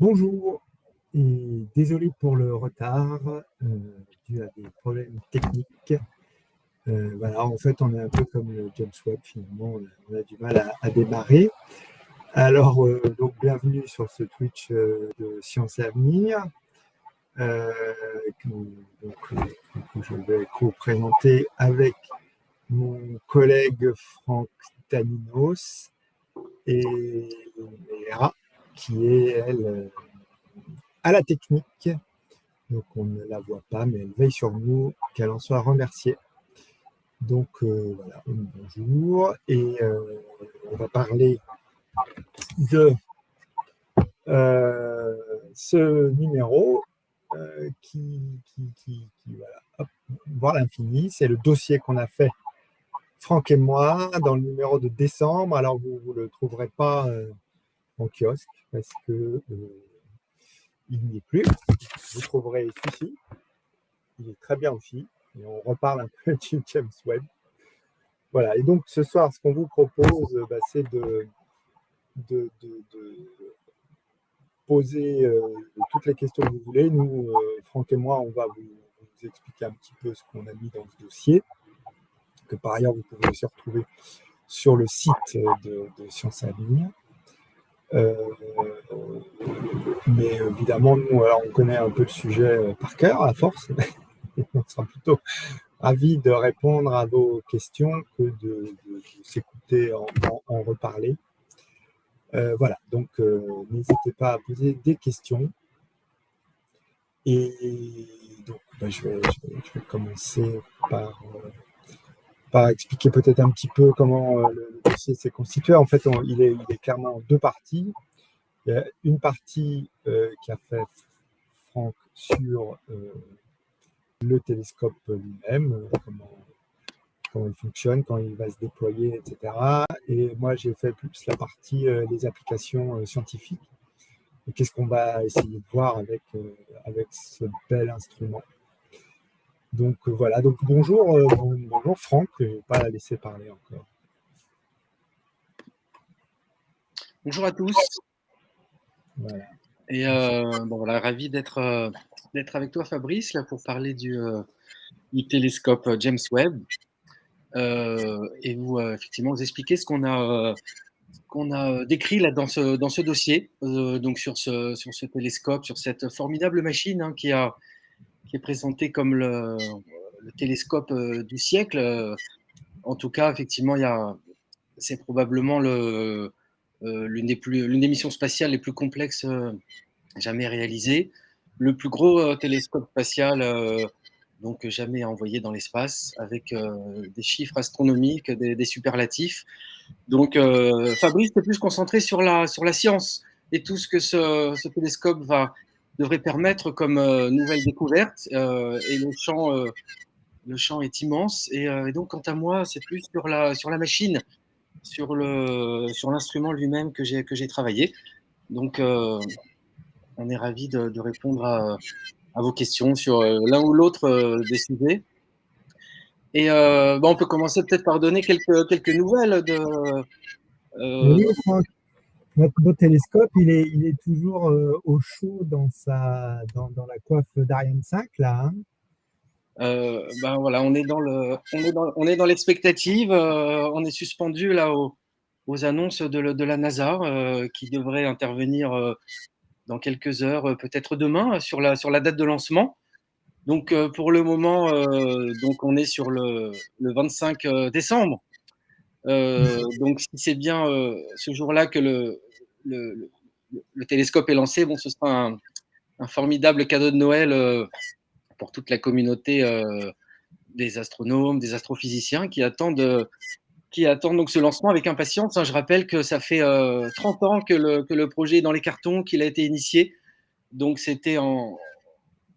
Bonjour et désolé pour le retard dû à des problèmes techniques. Voilà, en fait, on est un peu comme le James Webb, finalement, on a du mal à démarrer. Alors, donc, bienvenue sur ce Twitch de Science et Avenir, que je vais co-présenter avec mon collègue Franck Taninos et Léa, qui est, elle, à la technique. Donc on ne la voit pas, mais elle veille sur nous, qu'elle en soit remerciée. Donc voilà, bonjour. Et on va parler de ce numéro qui voilà, hop, voir l'infini. C'est le dossier qu'on a fait, Franck et moi, dans le numéro de décembre. Alors vous ne le trouverez pas en kiosque parce que il n'y est plus. Vous trouverez celui-ci. Il est très bien aussi. Et on reparle un peu du James Webb. Voilà. Et donc ce soir, ce qu'on vous propose, c'est de poser toutes les questions que vous voulez. Nous, Franck et moi, on va vous expliquer un petit peu ce qu'on a mis dans ce dossier, que par ailleurs, vous pouvez aussi retrouver sur le site de Science et Avenir. Mais évidemment, nous, alors, on connaît un peu le sujet par cœur, à force. On sera plutôt ravis de répondre à vos questions que de s'écouter en reparler. Voilà, donc n'hésitez pas à poser des questions. Et donc, je vais commencer par expliquer peut-être un petit peu comment le dossier s'est constitué. En fait, il est clairement en deux parties. Il y a une partie qui a fait Franck sur le télescope lui-même, comment il fonctionne, quand il va se déployer, etc. Et moi, j'ai fait plus la partie des applications scientifiques. Et qu'est-ce qu'on va essayer de voir avec ce bel instrument. Donc voilà, donc bonjour Franck, je ne vais pas la laisser parler encore. Bonjour à tous. Voilà. Et voilà, ravi d'être avec toi Fabrice là pour parler du télescope James Webb et vous effectivement vous expliquer ce qu'on a décrit là dans ce dossier, donc sur ce télescope, sur cette formidable machine qui est présentée comme le télescope du siècle. En tout cas, effectivement, c'est probablement l'une des missions spatiales les plus complexes jamais réalisées. Le plus gros télescope spatial donc jamais envoyé dans l'espace, avec des chiffres astronomiques, des superlatifs. Donc Fabrice est plus concentré sur la science et tout ce que ce télescope devrait permettre comme nouvelle découverte. Et le champ est immense. Et donc, quant à moi, c'est plus sur la machine, sur l'instrument lui-même que j'ai travaillé. Donc, on est ravis de répondre à vos questions sur l'un ou l'autre des sujets. Et on peut commencer peut-être par donner quelques nouvelles de. Oui, Franck, notre beau télescope, il est toujours au chaud dans la coiffe d'Ariane 5, là. Voilà, on est dans l'expectative. On est suspendu là aux annonces de la NASA qui devrait intervenir dans quelques heures, peut-être demain, sur la date de lancement. Donc pour le moment, donc on est sur le 25 décembre. Donc si c'est bien ce jour-là que le télescope est lancé, bon, ce sera un formidable cadeau de Noël pour toute la communauté des astronomes, des astrophysiciens qui attendent donc ce lancement avec impatience. Je rappelle que ça fait 30 ans que le projet est dans les cartons, qu'il a été initié. Donc c'était en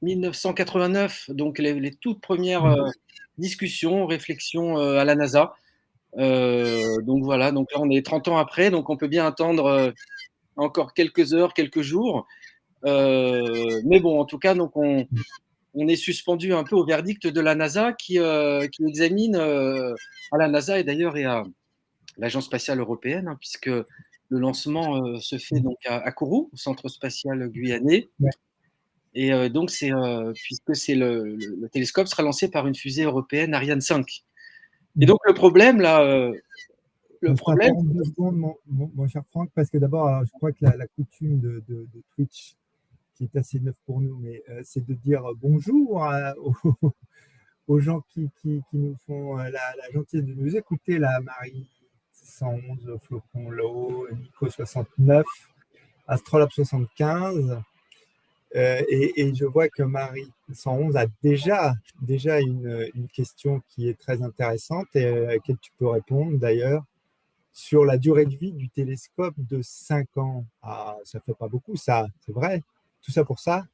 1989, donc les toutes premières discussions, réflexions à la NASA. Donc voilà, donc là on est 30 ans après, donc on peut bien attendre encore quelques heures, quelques jours. Mais bon, en tout cas, donc on est suspendu un peu au verdict de la NASA qui examine à la NASA et d'ailleurs et à l'Agence spatiale européenne, puisque Le lancement se fait donc à Kourou, au centre spatial guyanais. Ouais. Et donc, puisque le télescope sera lancé par une fusée européenne Ariane 5. Et donc, le problème, là, Je t'interromps 2 secondes, mon cher Franck, parce que d'abord, alors, je crois que la coutume de Twitch, qui est assez neuve pour nous, mais c'est de dire bonjour aux gens qui nous font la gentillesse de nous écouter, là, Marie 111, Flocon Low, Nico 69, Astrolabe 75. Et je vois que Marie 111 a déjà une question qui est très intéressante et à laquelle tu peux répondre d'ailleurs sur la durée de vie du télescope de 5 ans. Ah, ça fait pas beaucoup, ça, c'est vrai. Tout ça pour ça?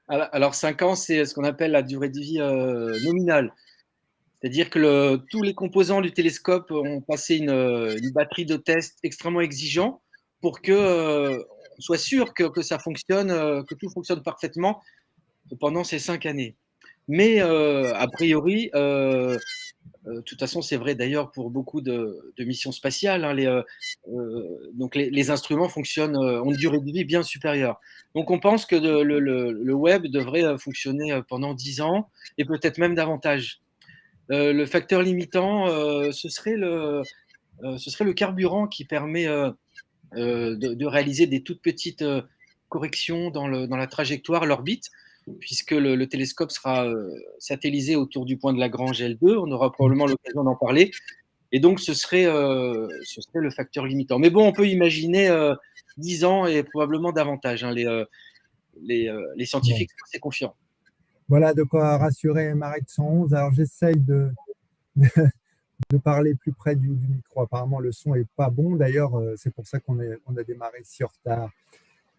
Alors 5 ans, c'est ce qu'on appelle la durée de vie nominale. C'est-à-dire que tous les composants du télescope ont passé une batterie de tests extrêmement exigeants pour que on soit sûr que ça fonctionne, que tout fonctionne parfaitement pendant ces 5 années. Mais a priori, de toute façon, c'est vrai d'ailleurs pour beaucoup de missions spatiales, hein, donc les instruments fonctionnent, ont une durée de vie bien supérieure. Donc on pense que le web devrait fonctionner pendant 10 ans et peut-être même davantage. Le facteur limitant, ce serait le carburant qui permet de réaliser des toutes petites corrections dans la trajectoire, l'orbite, puisque le télescope sera satellisé autour du point de Lagrange L2. On aura probablement l'occasion d'en parler. Et donc, ce serait le facteur limitant. Mais bon, on peut imaginer 10 ans et probablement davantage, hein. Les Bon. scientifiques sont assez confiants. Voilà de quoi rassurer Marie 111. Alors j'essaye de parler plus près du micro. Apparemment, le son est pas bon. D'ailleurs, c'est pour ça on a démarré si en retard.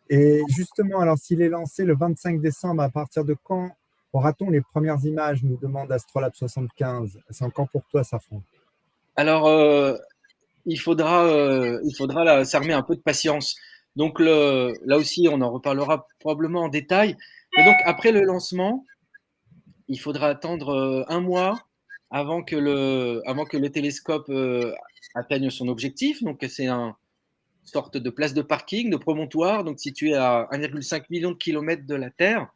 Et justement, alors s'il est lancé le 25 décembre, à partir de quand aura-t-on les premières images, nous demande Astrolabe 75. C'est encore pour toi, ça, Franck. Alors, il faudra s'armer un peu de patience. Donc, là aussi, on en reparlera probablement en détail. Et donc, après le lancement, il faudra attendre un mois avant que le télescope atteigne son objectif. Donc, c'est une sorte de place de parking, de promontoire, donc situé à 1,5 million de kilomètres de la Terre.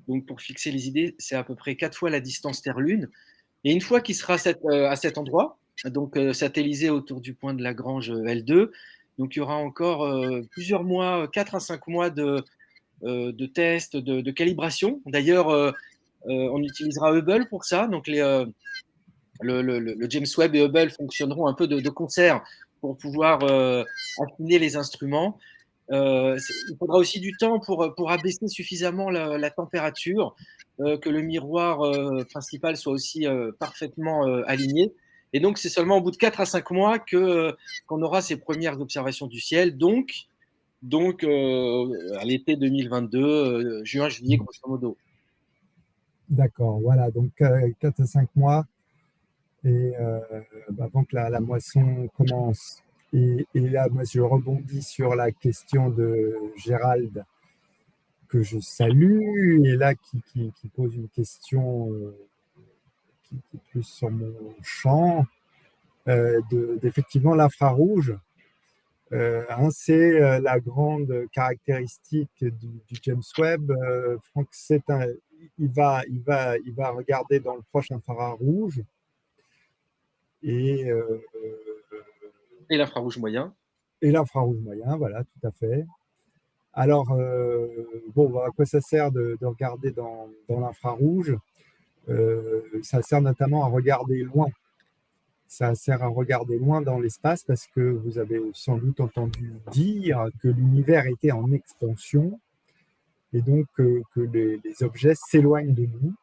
Donc, pour fixer les idées, c'est à peu près 4 fois la distance Terre-Lune. Et une fois qu'il sera à cet endroit, donc satellisé autour du point de Lagrange L2, donc il y aura encore plusieurs mois, 4 à 5 mois de tests, de calibration. D'ailleurs, on utilisera Hubble pour ça. Donc le James Webb et Hubble fonctionneront un peu de concert pour pouvoir affiner les instruments. Il faudra aussi du temps pour abaisser suffisamment la température, que le miroir principal soit aussi parfaitement aligné. Et donc, c'est seulement au bout de 4 à 5 mois qu'on aura ces premières observations du ciel. Donc à l'été 2022, juin, juillet, grosso modo. D'accord, voilà, donc 4 à 5 mois et avant que la moisson commence. Et là, moi, je rebondis sur la question de Gérald, que je salue, et là, qui pose une question qui est plus sur mon champ, d'effectivement l'infrarouge. C'est la grande caractéristique du James Webb. Franck, il va regarder dans le proche infrarouge et, Et l'infrarouge moyen. et l'infrarouge moyen, voilà, tout à fait. Alors, bon, à quoi ça sert de regarder dans l'infrarouge? Ça sert notamment à regarder loin. Ça sert à regarder loin dans l'espace parce que vous avez sans doute entendu dire que l'univers était en expansion et donc que les objets s'éloignent de nous.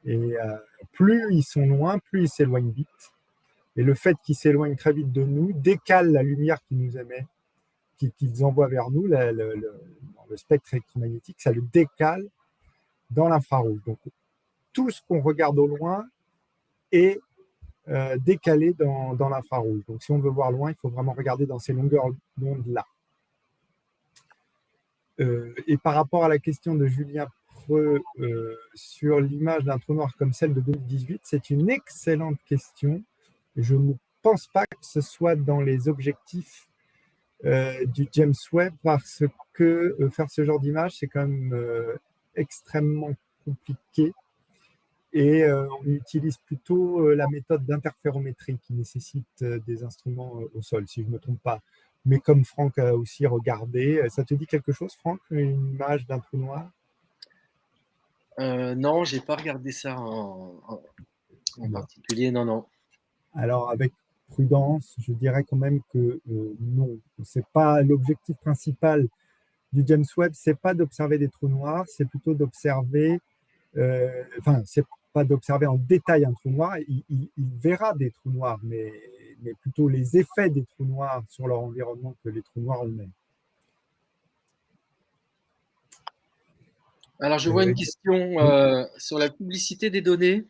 Et plus ils sont loin, plus ils s'éloignent vite. Et le fait qu'ils s'éloignent très vite de nous décale la lumière qu'ils nous émettent, qu'ils envoient vers nous, le spectre électromagnétique, ça le décale dans l'infrarouge. Donc tout ce qu'on regarde au loin est décalé dans l'infrarouge. Donc si on veut voir loin, il faut vraiment regarder dans ces longueurs d'onde-là. Et par rapport à la question de Julien Preux sur l'image d'un trou noir comme celle de 2018, c'est une excellente question. Je ne pense pas que ce soit dans les objectifs du James Webb parce que faire ce genre d'image, c'est quand même extrêmement compliqué. Et on utilise plutôt la méthode d'interférométrie qui nécessite des instruments au sol, si je ne me trompe pas. Mais comme Franck a aussi regardé, ça te dit quelque chose, Franck, une image d'un trou noir? Non, j'ai pas regardé ça en Bon. particulier, non, non. Alors, avec prudence, je dirais quand même que non. C'est pas l'objectif principal du James Webb, c'est pas d'observer des trous noirs, c'est plutôt d'observer, c'est pas d'observer en détail un trou noir, il verra des trous noirs, mais plutôt les effets des trous noirs sur leur environnement que les trous noirs eux-mêmes. Alors, je vois une question Oui. sur la publicité des données.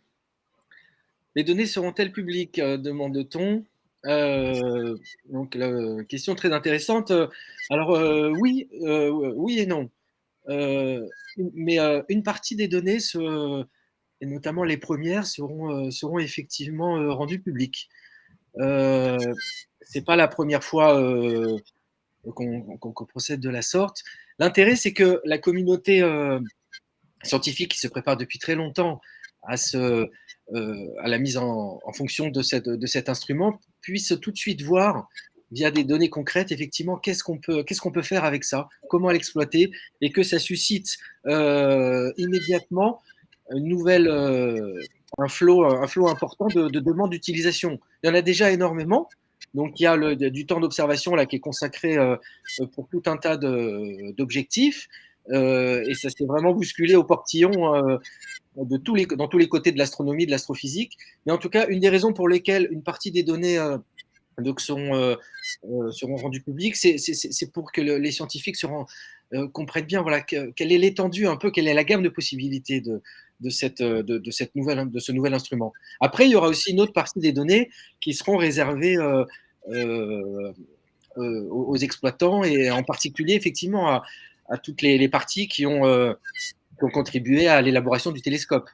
Les données seront-elles publiques, demande-t-on. Donc, question très intéressante. Alors, oui, oui et non. Mais une partie des données, et notamment les premières, seront effectivement rendues publiques. C'est pas la première fois qu'on procède de la sorte. L'intérêt, c'est que la communauté scientifique qui se prépare depuis très longtemps à la mise en fonction de cet instrument puisse tout de suite voir via des données concrètes, effectivement, qu'est-ce qu'on peut faire avec ça, comment l'exploiter, et que ça suscite immédiatement une nouvelle, un flot important de demandes d'utilisation. Il y en a déjà énormément. Donc, il y a du temps d'observation là qui est consacré pour tout un tas d'objectifs. Et ça s'est vraiment bousculé au portillon dans tous les côtés de l'astronomie, de l'astrophysique. Mais en tout cas, une des raisons pour lesquelles une partie des données seront rendues publiques, c'est pour que les scientifiques comprennent bien voilà, quelle est l'étendue, un peu, quelle est la gamme de possibilités de ce nouvel instrument. Après, il y aura aussi une autre partie des données qui seront réservées euh, aux exploitants et en particulier effectivement à toutes les parties qui ont contribué à l'élaboration du télescope.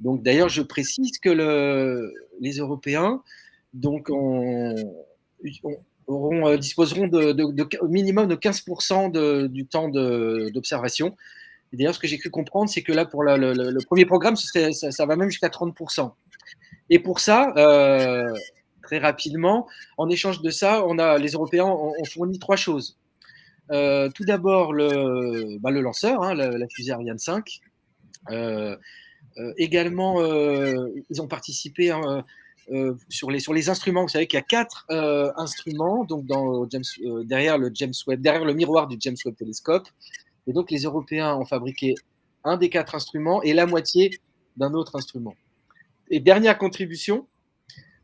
Donc d'ailleurs, je précise que les Européens donc disposeront au minimum de 15% du temps d'observation. Et d'ailleurs, ce que j'ai cru comprendre, c'est que là, pour le premier programme, ça va même jusqu'à 30%. Et pour ça, très rapidement, en échange de ça, les Européens ont fourni trois choses. Tout d'abord, le lanceur, hein, la fusée Ariane 5. Également, ils ont participé hein, sur les instruments. Vous savez qu'il y a 4 instruments donc derrière le James Webb, derrière le miroir du James Webb Telescope. Et donc, les Européens ont fabriqué un des 4 instruments et la moitié d'un autre instrument. Et dernière contribution,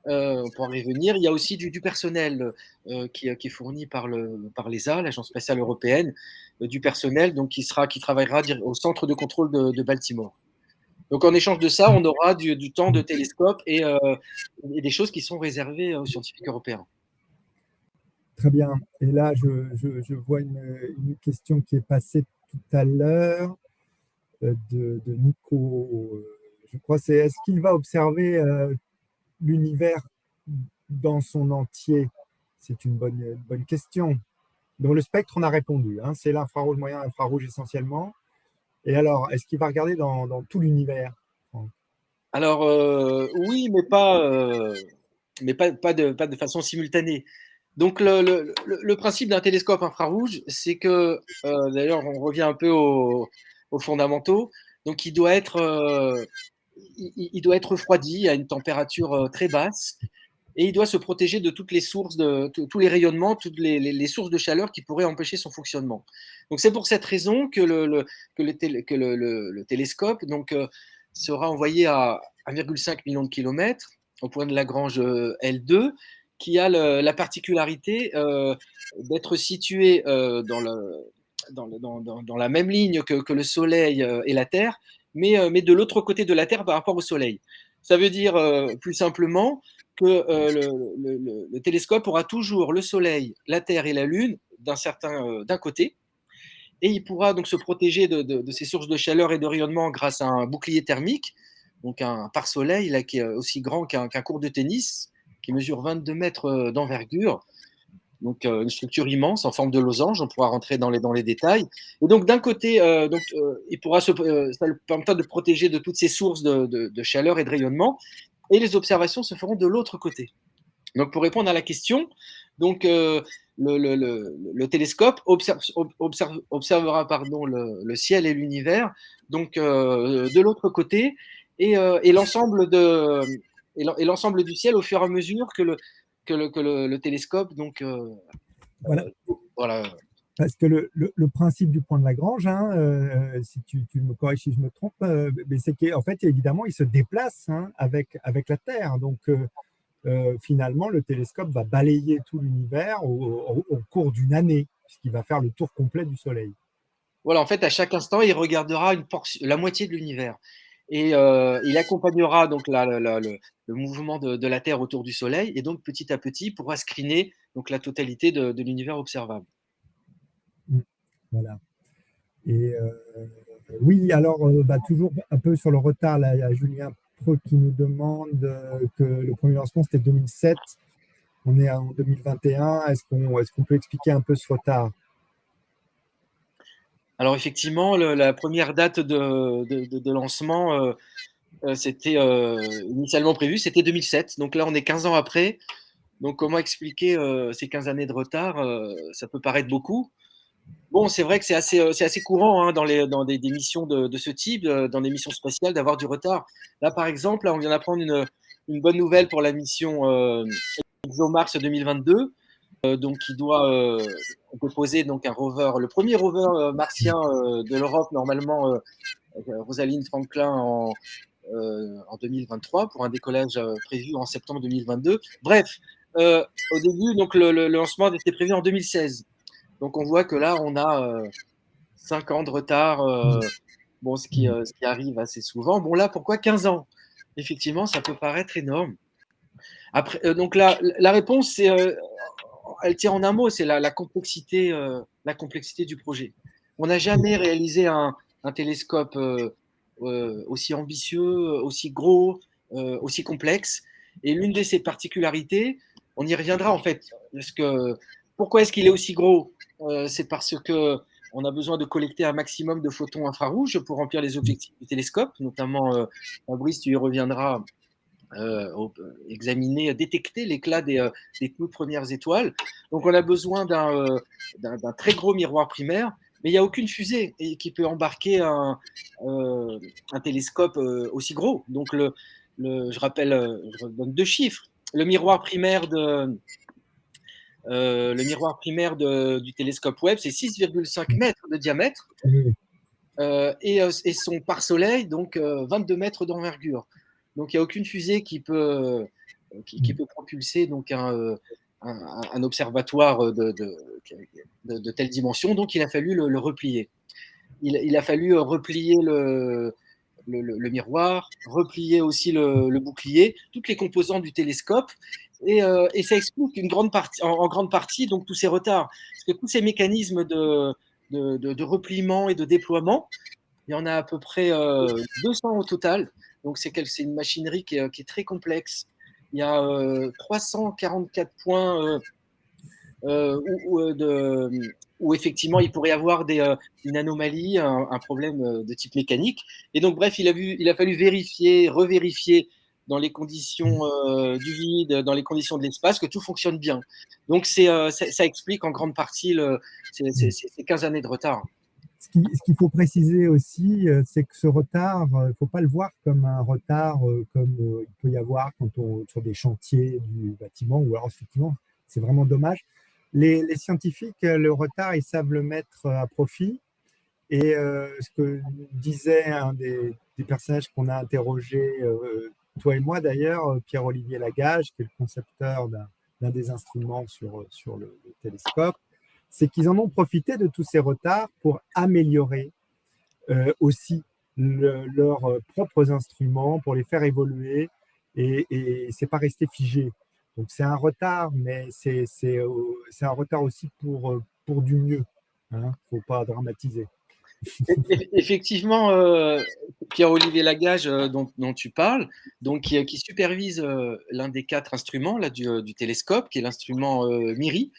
on pourra y revenir. Il y a aussi du personnel qui est fourni par l'ESA, l'Agence spatiale européenne, du personnel donc qui travaillera au centre de contrôle de Baltimore. Donc en échange de ça, on aura du temps de télescope et des choses qui sont réservées aux scientifiques européens. Très bien. Et là, je vois une question qui est passée tout à l'heure de Nico. Je crois c'est est-ce qu'il va observer l'univers dans son entier? C'est une bonne question. Donc le spectre, on a répondu. Hein, c'est l'infrarouge moyen, infrarouge essentiellement. Et alors, est-ce qu'il va regarder dans tout l'univers? Alors oui, mais pas de façon simultanée. Donc le principe d'un télescope infrarouge, c'est que, d'ailleurs on revient un peu aux fondamentaux, donc il doit être refroidi à une température très basse et il doit se protéger de toutes les sources, tous les rayonnements, toutes les sources de chaleur qui pourraient empêcher son fonctionnement. Donc c'est pour cette raison que le télescope donc, sera envoyé à 1,5 million de kilomètres au point de Lagrange L2, qui a la particularité d'être situé dans la même ligne que le Soleil et la Terre, mais de l'autre côté de la Terre par rapport au Soleil. Ça veut dire plus simplement que le télescope aura toujours le Soleil, la Terre et la Lune d'un côté, et il pourra donc se protéger de ces sources de chaleur et de rayonnement grâce à un bouclier thermique, donc un pare-soleil là, qui est aussi grand qu'un court de tennis, qui mesure 22 mètres d'envergure. Donc une structure immense en forme de losange, on pourra rentrer dans les détails. Et donc d'un côté, il pourra ça lui permettra de protéger de toutes ces sources de chaleur et de rayonnement, et les observations se feront de l'autre côté. Donc pour répondre à la question, donc le télescope observera le ciel et l'univers donc de l'autre côté, et l'ensemble du ciel au fur et à mesure que le télescope donc Voilà. voilà. Parce que le principe du point de Lagrange, hein, si tu me corriges si je me trompe, mais c'est qu'en fait, évidemment, il se déplace, hein, avec la Terre. Donc, finalement, le télescope va balayer tout l'univers au cours d'une année, puisqu'il va faire le tour complet du Soleil. Voilà, en fait, à chaque instant, il regardera la moitié de l'univers. Et il accompagnera donc le mouvement de la Terre autour du Soleil, et donc petit à petit, il pourra screener donc, la totalité de l'univers observable. Voilà. Et oui, alors, toujours un peu sur le retard, là, il y a Julien Preux qui nous demande que le premier lancement, c'était 2007. On est en 2021. Est-ce qu'on peut expliquer un peu ce retard? Alors effectivement, la première date de lancement, c'était initialement prévu, c'était 2007. Donc là, on est 15 ans après. Donc comment expliquer ces 15 années de retard? Ça peut paraître beaucoup. Bon, c'est vrai que c'est assez courant, hein, dans des missions de ce type, dans des missions spatiales, d'avoir du retard. Là, par exemple, là, on vient d'apprendre une bonne nouvelle pour la mission ExoMars 2022, donc qui doit déposer donc un rover, le premier rover martien de l'Europe, normalement, Rosalind Franklin en 2023, pour un décollage prévu en septembre 2022. Bref, au début, donc le lancement était prévu en 2016. Donc on voit que là, on a 5 ans de retard, bon, ce qui arrive assez souvent. Bon, là, pourquoi 15 ans? Effectivement, ça peut paraître énorme. Après, donc la réponse, elle tient en un mot, c'est la complexité du projet. On n'a jamais réalisé un télescope aussi ambitieux, aussi gros, aussi complexe. Et l'une de ses particularités, on y reviendra en fait. Pourquoi est-ce qu'il est aussi gros? C'est parce que on a besoin de collecter un maximum de photons infrarouges pour remplir les objectifs du télescope, notamment, Fabrice, tu y reviendras, examiner, détecter l'éclat des toutes premières étoiles. Donc on a besoin d'un très gros miroir primaire, mais il n'y a aucune fusée qui peut embarquer un télescope aussi gros. Donc je donne deux chiffres. Le miroir primaire du télescope Webb, c'est 6,5 mètres de diamètre, et son pare-soleil, donc 22 mètres d'envergure. Donc il n'y a aucune fusée qui peut propulser donc un observatoire de telle dimension. Donc il a fallu le replier. Il a fallu replier le miroir, replier aussi le bouclier, toutes les composantes du télescope. Et ça explique en grande partie donc tous ces retards. Parce que tous ces mécanismes de repliement et de déploiement, il y en a à peu près 200 au total. Donc c'est une machinerie qui est très complexe. Il y a 344 points où effectivement il pourrait y avoir une anomalie, un problème de type mécanique. Et donc bref, il a fallu vérifier, revérifier dans les conditions du vide, dans les conditions de l'espace, que tout fonctionne bien. Donc ça explique en grande partie ces 15 années de retard. Ce qu'il faut préciser aussi, c'est que ce retard, il ne faut pas le voir comme un retard comme il peut y avoir sur des chantiers du bâtiment, ou alors effectivement, c'est vraiment dommage. Les scientifiques, le retard, ils savent le mettre à profit. Et ce que disait un des personnages qu'on a interrogé, toi et moi d'ailleurs, Pierre-Olivier Lagage, qui est le concepteur d'un des instruments sur le télescope, c'est qu'ils en ont profité de tous ces retards pour améliorer aussi leurs propres instruments, pour les faire évoluer, et c'est pas resté figé. Donc c'est un retard, mais c'est un retard aussi pour du mieux. Hein, faut pas dramatiser. Effectivement, Pierre-Olivier Lagage, dont tu parles, donc qui supervise l'un des 4 instruments là, du télescope, qui est l'instrument MIRI,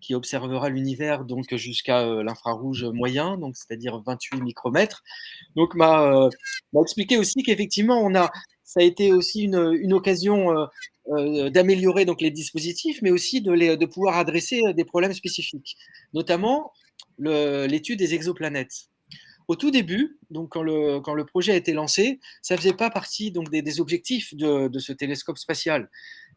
qui observera l'univers donc jusqu'à l'infrarouge moyen, donc c'est-à-dire 28 micromètres. Donc m'a expliqué aussi qu'effectivement ça a été aussi une occasion d'améliorer donc les dispositifs, mais aussi de pouvoir adresser des problèmes spécifiques, notamment l'étude des exoplanètes. Au tout début, donc quand le projet a été lancé, ça ne faisait pas partie donc, des objectifs de ce télescope spatial.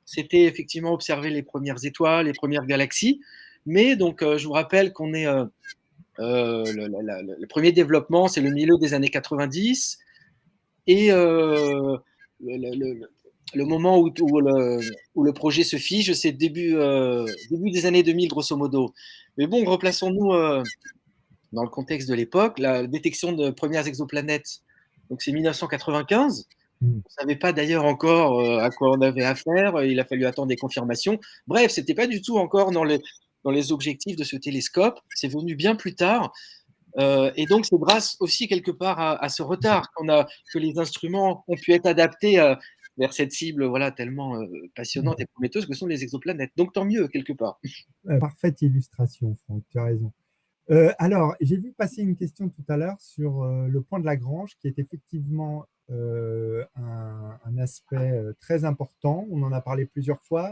C'était effectivement observer les premières étoiles, les premières galaxies, mais donc je vous rappelle qu'on est le premier développement, c'est le milieu des années 90, et le moment où le projet se fige, c'est début des années 2000, grosso modo. Mais bon, replaçons-nous dans le contexte de l'époque. La détection de premières exoplanètes, donc c'est 1995. On ne savait pas d'ailleurs encore à quoi on avait affaire. Il a fallu attendre des confirmations. Bref, c'était pas du tout encore dans les objectifs de ce télescope. C'est venu bien plus tard. Et donc, c'est grâce aussi quelque part à ce retard que les instruments ont pu être adaptés vers cette cible voilà, tellement passionnante et prometteuse que sont les exoplanètes. Donc, tant mieux, quelque part. Parfaite illustration, Franck, tu as raison. Alors, j'ai vu passer une question tout à l'heure sur le point de Lagrange, qui est effectivement un aspect très important. On en a parlé plusieurs fois.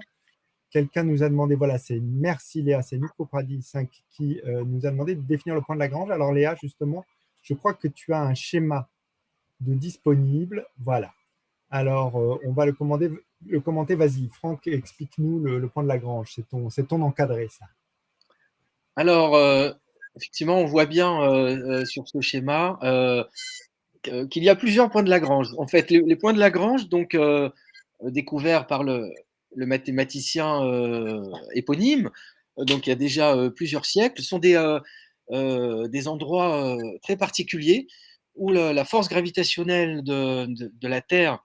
Quelqu'un nous a demandé, voilà, merci Léa, c'est Nico Pradi 5 qui nous a demandé de définir le point de Lagrange. Alors Léa, justement, je crois que tu as un schéma de disponible. Voilà. Alors, on va le commenter. Vas-y, Franck, explique-nous le point de Lagrange. C'est ton encadré, ça. Alors, effectivement, on voit bien sur ce schéma qu'il y a plusieurs points de Lagrange. En fait, les points de Lagrange, donc découverts par le mathématicien éponyme, donc il y a déjà plusieurs siècles, sont des endroits très particuliers où la force gravitationnelle de la Terre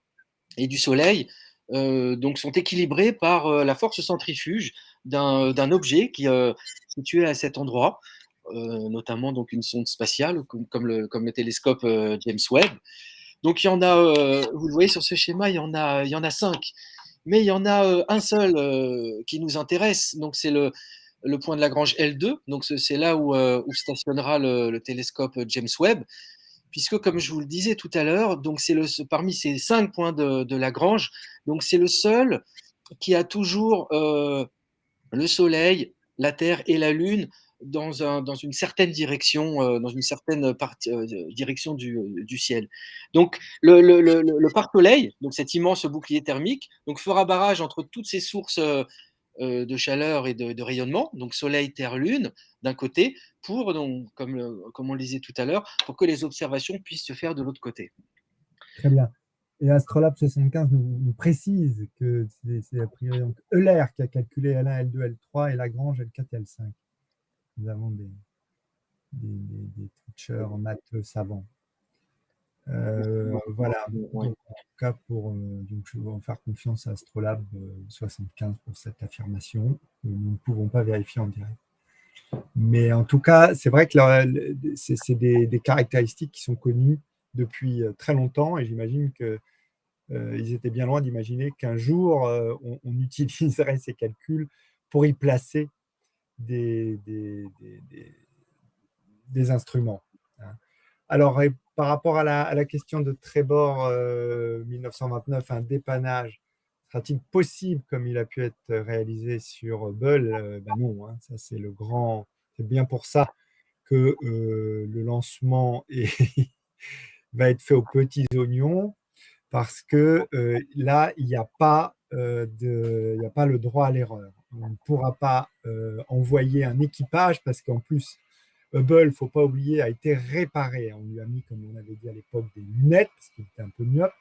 et du Soleil donc sont équilibrés par la force centrifuge d'un objet qui est situé à cet endroit, notamment donc une sonde spatiale comme le télescope James Webb. Donc il y en a, vous le voyez sur ce schéma, il y en a 5, mais il y en a un seul qui nous intéresse. Donc c'est le point de Lagrange L2. Donc c'est là où stationnera le télescope James Webb, puisque comme je vous le disais tout à l'heure, donc parmi ces 5 points de Lagrange, donc c'est le seul qui a toujours le Soleil, la Terre et la Lune dans une certaine direction, dans une certaine direction du ciel. Donc le pare-soleil, donc cet immense bouclier thermique, donc fera barrage entre toutes ces sources de chaleur et de rayonnement, donc Soleil, Terre, Lune, d'un côté, donc, comme on le disait tout à l'heure, pour que les observations puissent se faire de l'autre côté. Très bien. Et Astrolabe 75 nous précise que c'est a priori donc Euler qui a calculé L1, L2, L3 et Lagrange L4 et L5. Nous avons des teachers en maths savants. Voilà. Donc, en tout cas, donc je vais en faire confiance à Astrolabe 75 pour cette affirmation. Nous ne pouvons pas vérifier en direct. Mais en tout cas, c'est vrai que c'est des caractéristiques qui sont connues depuis très longtemps et j'imagine qu'ils étaient bien loin d'imaginer qu'un jour, on utiliserait ces calculs pour y placer des instruments. Alors, par rapport à la question de Trébor 1929, un dépannage, sera-t-il possible comme il a pu être réalisé sur Hubble? Ben non, hein, ça c'est c'est bien pour ça que le lancement va être fait aux petits oignons, parce que là, il n'y a pas le droit à l'erreur. On ne pourra pas envoyer un équipage, parce qu'en plus, Hubble, il ne faut pas oublier, a été réparé. On lui a mis, comme on avait dit à l'époque, des lunettes, parce qu'il était un peu myope.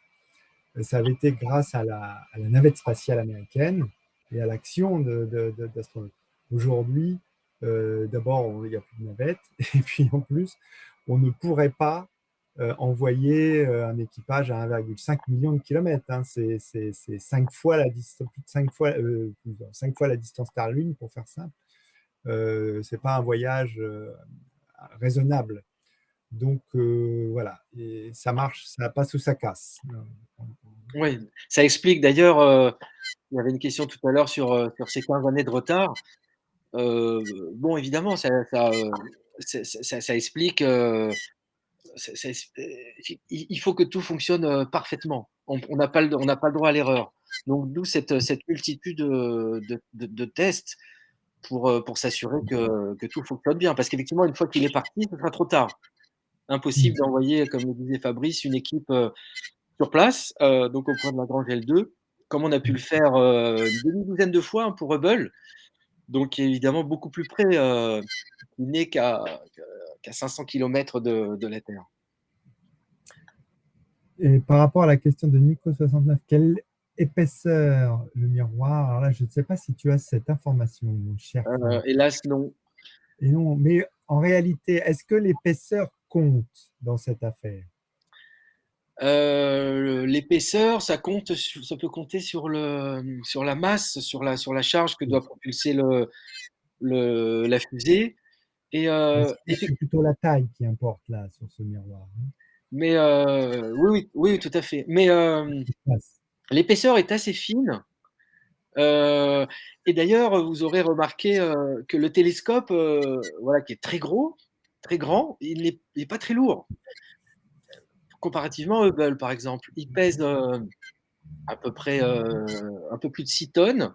Ça avait été grâce à la navette spatiale américaine et à l'action d'astronautes. Aujourd'hui, d'abord, il n'y a plus de navette, et puis en plus, on ne pourrait pas envoyer un équipage à 1,5 million de kilomètres. Hein. C'est 5 fois la distance, plus de 5 fois la distance Terre-Lune, pour faire simple. Ce n'est pas un voyage raisonnable. Donc voilà, et ça marche, ça passe ou ça casse. Oui, ça explique d'ailleurs, il y avait une question tout à l'heure sur ces 15 années de retard. Bon, évidemment, ça explique. Il faut que tout fonctionne parfaitement. On n'a pas, on n'a pas le droit à l'erreur. Donc, d'où cette multitude de tests pour s'assurer que tout fonctionne bien. Parce qu'effectivement, une fois qu'il est parti, ce sera trop tard. Impossible d'envoyer, comme le disait Fabrice, une équipe sur place, donc au point de la Grange L2, comme on a pu le faire une demi-douzaine de fois, hein, pour Hubble. Donc, évidemment, beaucoup plus près, il n'est qu'à 500 km de la Terre. Et par rapport à la question de Nico69, quelle épaisseur le miroir? Alors là, je ne sais pas si tu as cette information, mon cher Franck. Hélas, non. Et non, mais en réalité, est-ce que l'épaisseur compte dans cette affaire? L'épaisseur, ça peut compter sur la masse, sur la charge que doit propulser la fusée. Et, Est-ce que c'est plutôt la taille qui importe là sur ce miroir, hein? mais oui, oui, oui, tout à fait. Mais l'épaisseur est assez fine. Et d'ailleurs, vous aurez remarqué que le télescope, voilà, qui est très gros, très grand, il n'est pas très lourd. Comparativement à Hubble, par exemple, il pèse à peu près un peu plus de 6 tonnes,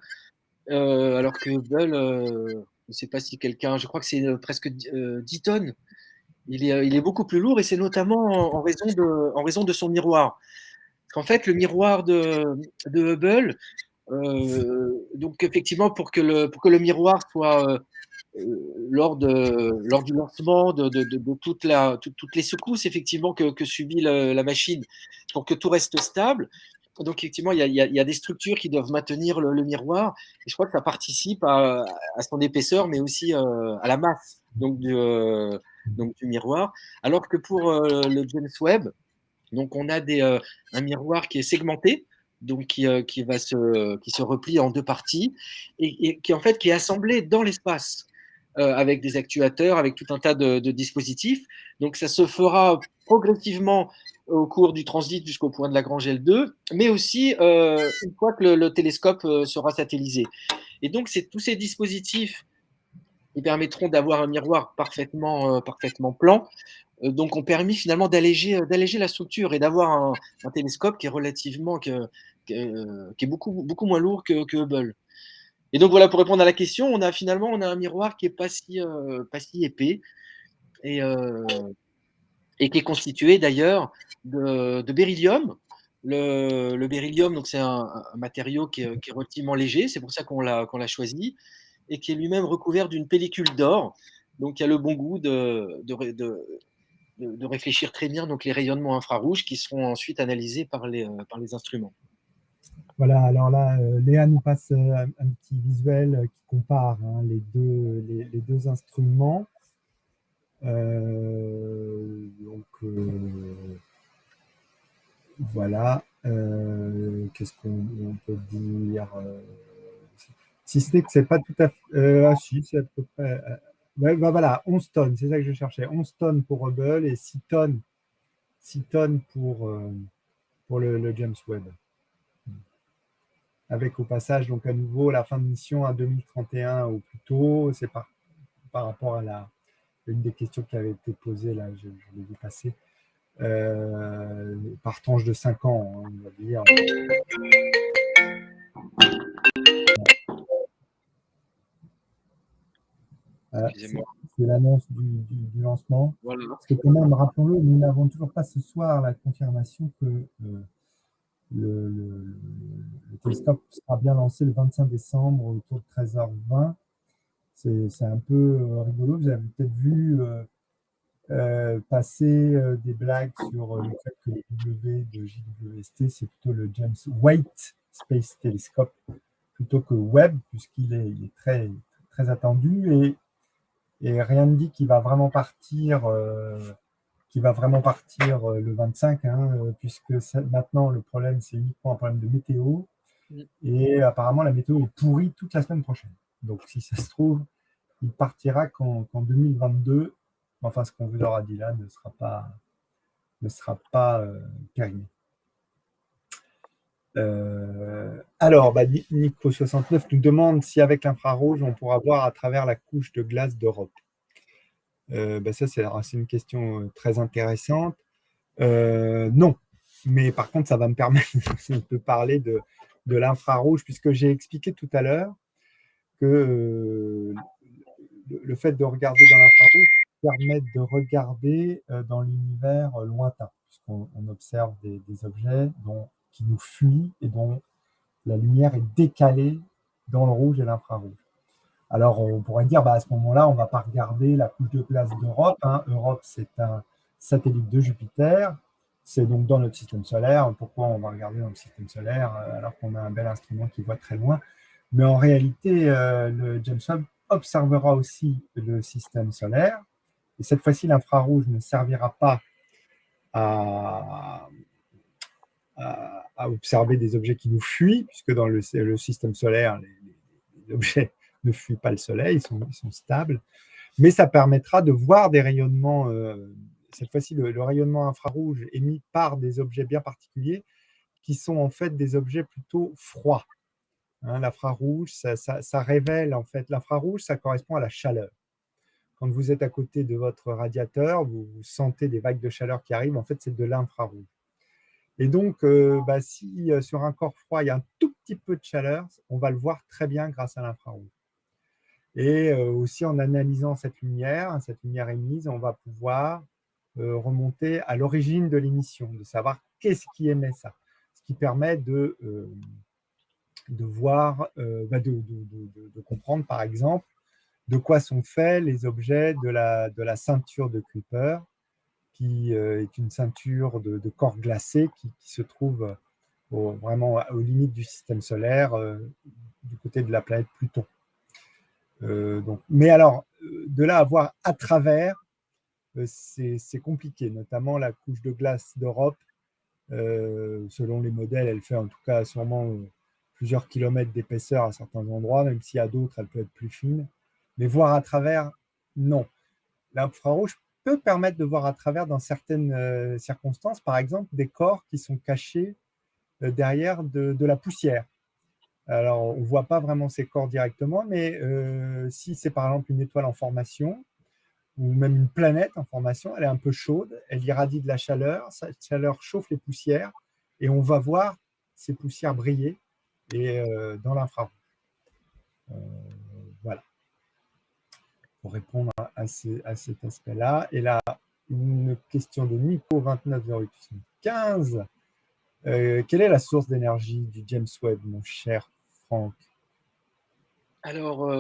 alors que Hubble, je ne sais pas si quelqu'un, je crois que c'est presque 10 tonnes. Il est beaucoup plus lourd, et c'est notamment en raison de son miroir. Parce qu'en fait, le miroir de Hubble, donc effectivement, pour que le miroir soit, lors du lancement de toutes les secousses effectivement que subit la machine, pour que tout reste stable. Donc effectivement, il y a des structures qui doivent maintenir le miroir, et je crois que ça participe à son épaisseur, mais aussi à la masse donc du miroir. Alors que pour le James Webb, donc on a un miroir qui est segmenté, donc qui se replie en deux parties, et qui en fait qui est assemblé dans l'espace, avec des actuateurs, avec tout un tas de dispositifs. Donc ça se fera progressivement au cours du transit jusqu'au point de Lagrange L2, mais aussi une fois que le télescope sera satellisé. Et donc tous ces dispositifs, ils permettront d'avoir un miroir parfaitement plan, donc ont permis finalement d'alléger la structure et d'avoir un télescope qui est qui est beaucoup moins lourd que Hubble. Et donc voilà, pour répondre à la question, on a un miroir qui est pas si épais, et, euh, et qui est constitué d'ailleurs de beryllium. Le beryllium, donc c'est un matériau qui est relativement léger, c'est pour ça qu'on l'a choisi, et qui est lui-même recouvert d'une pellicule d'or. Donc il y a le bon goût de réfléchir très bien donc les rayonnements infrarouges qui seront ensuite analysés par les instruments. Voilà, alors là, Léa nous passe un petit visuel qui compare, hein, les deux instruments. Donc, voilà. Qu'est-ce qu'on peut dire, si ce n'est que c'est pas tout à fait. Ah, si, c'est à peu près. Ouais, bah voilà, 11 tonnes, c'est ça que je cherchais. 11 tonnes pour Hubble et 6 tonnes pour le James Webb. Avec au passage, donc à nouveau, la fin de mission à 2031 ou plus tôt. C'est par rapport à une des questions qui avait été posée, là, je l'ai vu passer. Par tranche de 5 ans, hein, on va dire. C'est l'annonce du lancement. Voilà. Parce que quand même, rappelons-le, nous n'avons toujours pas ce soir la confirmation que le télescope sera bien lancé le 25 décembre autour de 13h20. C'est un peu rigolo. Vous avez peut-être vu passer des blagues sur le fait que le W de JWST, c'est plutôt le James Webb Space Telescope plutôt que Webb, puisqu'il est très, très attendu. Et rien ne dit qu'il va vraiment partir, le 25, hein, puisque maintenant le problème, c'est uniquement un problème de météo. Et apparemment, la météo est pourrie toute la semaine prochaine. Donc, si ça se trouve, il partira qu'en 2022. Enfin, ce qu'on vous aura dit là ne sera pas périmé. Alors, Nico69 nous demande si avec l'infrarouge, on pourra voir à travers la couche de glace d'Europe. Ça, c'est une question très intéressante. Non, mais par contre, ça va me permettre de parler de l'infrarouge, puisque j'ai expliqué tout à l'heure que le fait de regarder dans l'infrarouge permet de regarder dans l'univers lointain, puisqu'on observe des objets qui nous fuient et dont la lumière est décalée dans le rouge et l'infrarouge. Alors, on pourrait dire, à ce moment-là, on ne va pas regarder la couche de glace d'Europe. Europe, c'est un satellite de Jupiter. C'est donc dans notre système solaire. Pourquoi on va regarder dans le système solaire alors qu'on a un bel instrument qui voit très loin? Mais en réalité, le James Webb observera aussi le système solaire. Et cette fois-ci, l'infrarouge ne servira pas à observer des objets qui nous fuient, puisque dans le système solaire, les objets ne fuient pas le Soleil, ils sont stables. Mais ça permettra de voir des rayonnements, cette fois-ci le rayonnement infrarouge émis par des objets bien particuliers, qui sont en fait des objets plutôt froids. L'infrarouge, ça révèle en fait, l'infrarouge, ça correspond à la chaleur. Quand vous êtes à côté de votre radiateur, vous sentez des vagues de chaleur qui arrivent, en fait, c'est de l'infrarouge. Et donc, si sur un corps froid, il y a un tout petit peu de chaleur, on va le voir très bien grâce à l'infrarouge. Et aussi, en analysant cette lumière émise, on va pouvoir remonter à l'origine de l'émission, de savoir qu'est-ce qui émet ça. Ce qui permet de voir, de comprendre, par exemple, de quoi sont faits les objets de la ceinture de Kuiper, qui est une ceinture de corps glacés qui se trouve vraiment aux limites du système solaire, du côté de la planète Pluton. Mais alors, de là à voir à travers, c'est compliqué, notamment la couche de glace d'Europe. Selon les modèles, elle fait en tout cas sûrement plusieurs kilomètres d'épaisseur à certains endroits, même si à d'autres, elle peut être plus fine. Mais voir à travers, non. L'infrarouge peut permettre de voir à travers dans certaines circonstances, par exemple, des corps qui sont cachés derrière de la poussière. Alors, on ne voit pas vraiment ces corps directement, mais si c'est par exemple une étoile en formation, ou même une planète en formation, elle est un peu chaude, elle irradie de la chaleur, cette chaleur chauffe les poussières, et on va voir ces poussières briller dans l'infrarouge. Voilà. Pour répondre à cet aspect-là. Et là, une question de Nico290815. Quelle est la source d'énergie du James Webb, mon cher Franck? Alors,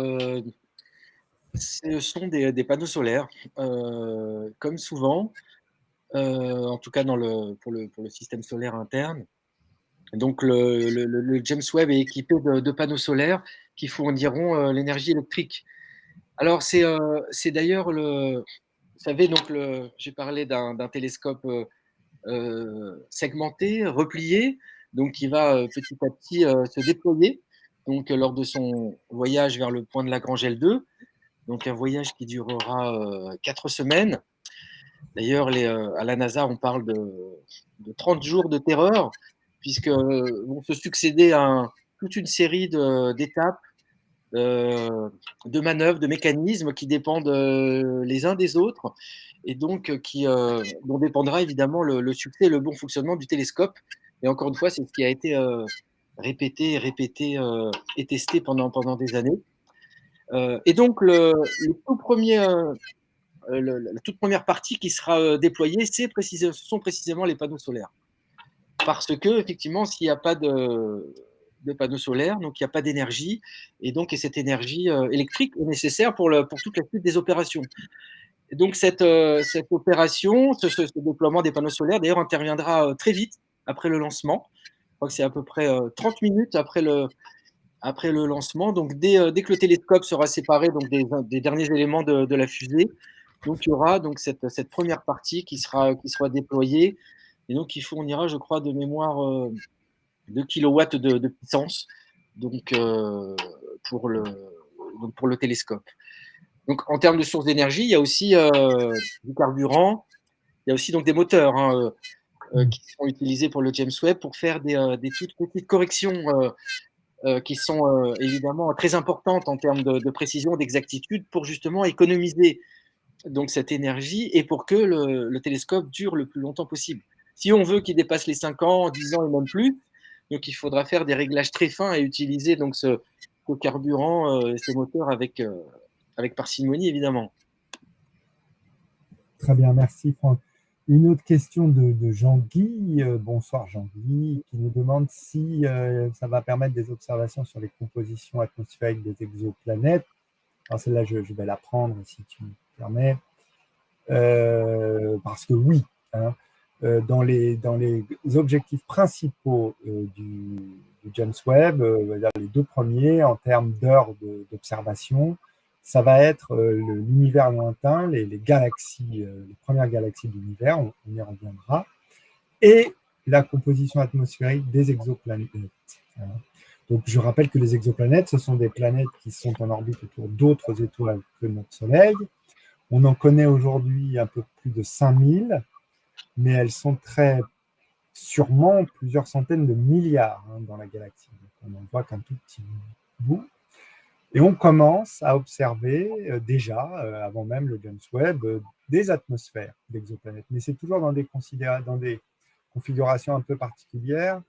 ce sont des panneaux solaires, comme souvent, en tout cas pour le système solaire interne. Donc, le James Webb est équipé de panneaux solaires qui fourniront l'énergie électrique. Alors, c'est d'ailleurs vous savez, donc j'ai parlé d'un télescope segmenté, replié, donc qui va petit à petit se déployer. Donc, lors de son voyage vers le point de Lagrange L2, donc un voyage qui durera 4 semaines. D'ailleurs, à la NASA, on parle de 30 jours de terreur, puisque vont se succéder toute une série d'étapes, de manœuvres, de mécanismes qui dépendent les uns des autres, et donc dont dépendra évidemment le succès et le bon fonctionnement du télescope. Et encore une fois, c'est ce qui a été répété et testé pendant des années. Et donc, la toute première partie qui sera déployée, ce sont précisément les panneaux solaires. Parce que, effectivement, s'il n'y a pas de panneaux solaires, donc il n'y a pas d'énergie, et donc cette énergie électrique est nécessaire pour toute la suite des opérations. Et donc cette opération, ce déploiement des panneaux solaires, d'ailleurs, interviendra très vite après le lancement. Je crois que c'est à peu près 30 minutes après le lancement. Donc dès que le télescope sera séparé donc, des derniers éléments de la fusée, donc il y aura donc cette première partie qui sera déployée, et donc qui fournira, je crois, de mémoire 2 kilowatts de puissance, donc pour le télescope. Donc en termes de sources d'énergie, il y a aussi du carburant, il y a aussi donc des moteurs, hein, qui sont utilisés pour le James Webb pour faire des toutes petites corrections qui sont évidemment très importantes en termes de précision, d'exactitude, pour justement économiser donc cette énergie et pour que le télescope dure le plus longtemps possible. Si on veut qu'il dépasse les 5 ans, 10 ans et même plus, donc il faudra faire des réglages très fins et utiliser donc ce carburant, ces moteurs avec parcimonie, évidemment. Très bien, merci Franck. Une autre question de Jean-Guy. Bonsoir Jean-Guy, qui nous demande si ça va permettre des observations sur les compositions atmosphériques des exoplanètes. Alors celle-là, je vais la prendre si tu me permets. Parce que oui, hein, dans les objectifs principaux du James Webb, les 2 premiers en termes d'heures d'observation, ça va être l'univers lointain, les galaxies, les premières galaxies de l'univers, on y reviendra, et la composition atmosphérique des exoplanètes. Hein. Donc, je rappelle que les exoplanètes, ce sont des planètes qui sont en orbite autour d'autres étoiles que notre Soleil. On en connaît aujourd'hui un peu plus de 5000, mais elles sont très sûrement plusieurs centaines de milliards dans la galaxie. Donc, on n'en voit qu'un tout petit bout. Et on commence à observer déjà, avant même le James Webb, des atmosphères d'exoplanètes. Mais c'est toujours dans des configurations un peu particulières.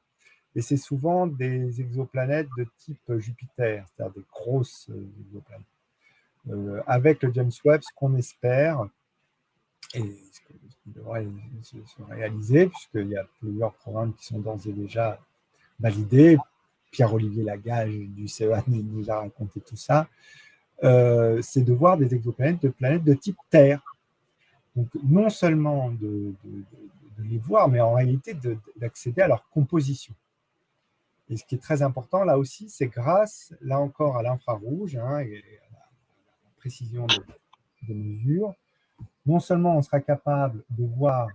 Et c'est souvent des exoplanètes de type Jupiter, c'est-à-dire des grosses exoplanètes. Avec le James Webb, ce qu'on espère, et ce qui devrait se réaliser, puisqu'il y a plusieurs programmes qui sont d'ores et déjà validés. Pierre-Olivier Lagage du CEA nous a raconté tout ça. C'est de voir des exoplanètes de planètes de type Terre. Donc, non seulement de les voir, mais en réalité d'accéder à leur composition. Et ce qui est très important, là aussi, c'est grâce, là encore, à l'infrarouge et à la précision des mesures. Non seulement on sera capable de voir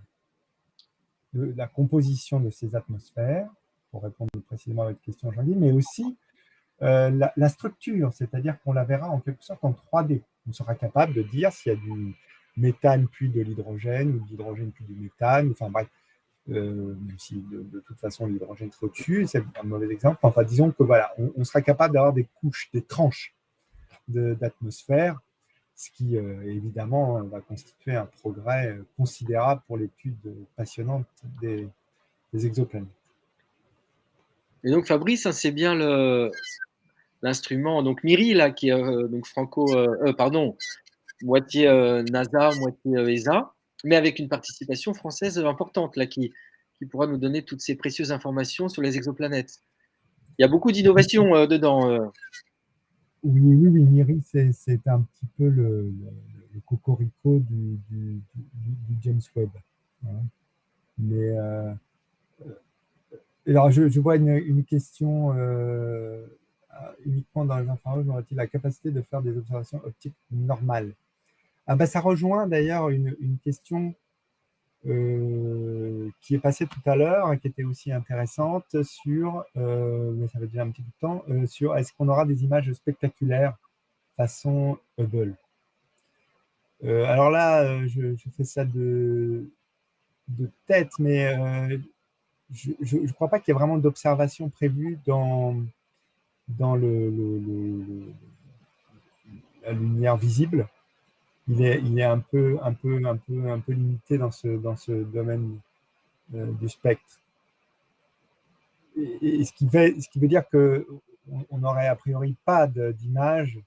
la composition de ces atmosphères, pour répondre précisément à votre question, Jean-Guy, mais aussi la structure, c'est-à-dire qu'on la verra en quelque sorte en 3D. On sera capable de dire s'il y a du méthane puis de l'hydrogène, ou de l'hydrogène puis du méthane, enfin bref, même si de toute façon l'hydrogène serait au-dessus, c'est un mauvais exemple. Enfin, disons que voilà, on sera capable d'avoir des couches, des tranches d'atmosphère, ce qui évidemment va constituer un progrès considérable pour l'étude passionnante des exoplanètes. Et donc Fabrice, hein, c'est bien l'instrument, donc MIRI, là, qui est donc moitié NASA, moitié ESA, mais avec une participation française importante, là, qui pourra nous donner toutes ces précieuses informations sur les exoplanètes. Il y a beaucoup d'innovations dedans. Oui, MIRI, c'est un petit peu le cocorico du James Webb. Hein. Mais alors, je vois une question uniquement dans les infrarouges, aurait-il la capacité de faire des observations optiques normales? Ça rejoint d'ailleurs une question qui est passée tout à l'heure, qui était aussi intéressante sur, mais ça fait déjà un petit peu de temps, sur est-ce qu'on aura des images spectaculaires façon Hubble. Alors là, je fais ça de tête, mais je ne crois pas qu'il y ait vraiment d'observation prévue dans la lumière visible. Il est un peu limité dans ce domaine du spectre. Et ce qui veut dire qu'on n'aurait a priori pas d'image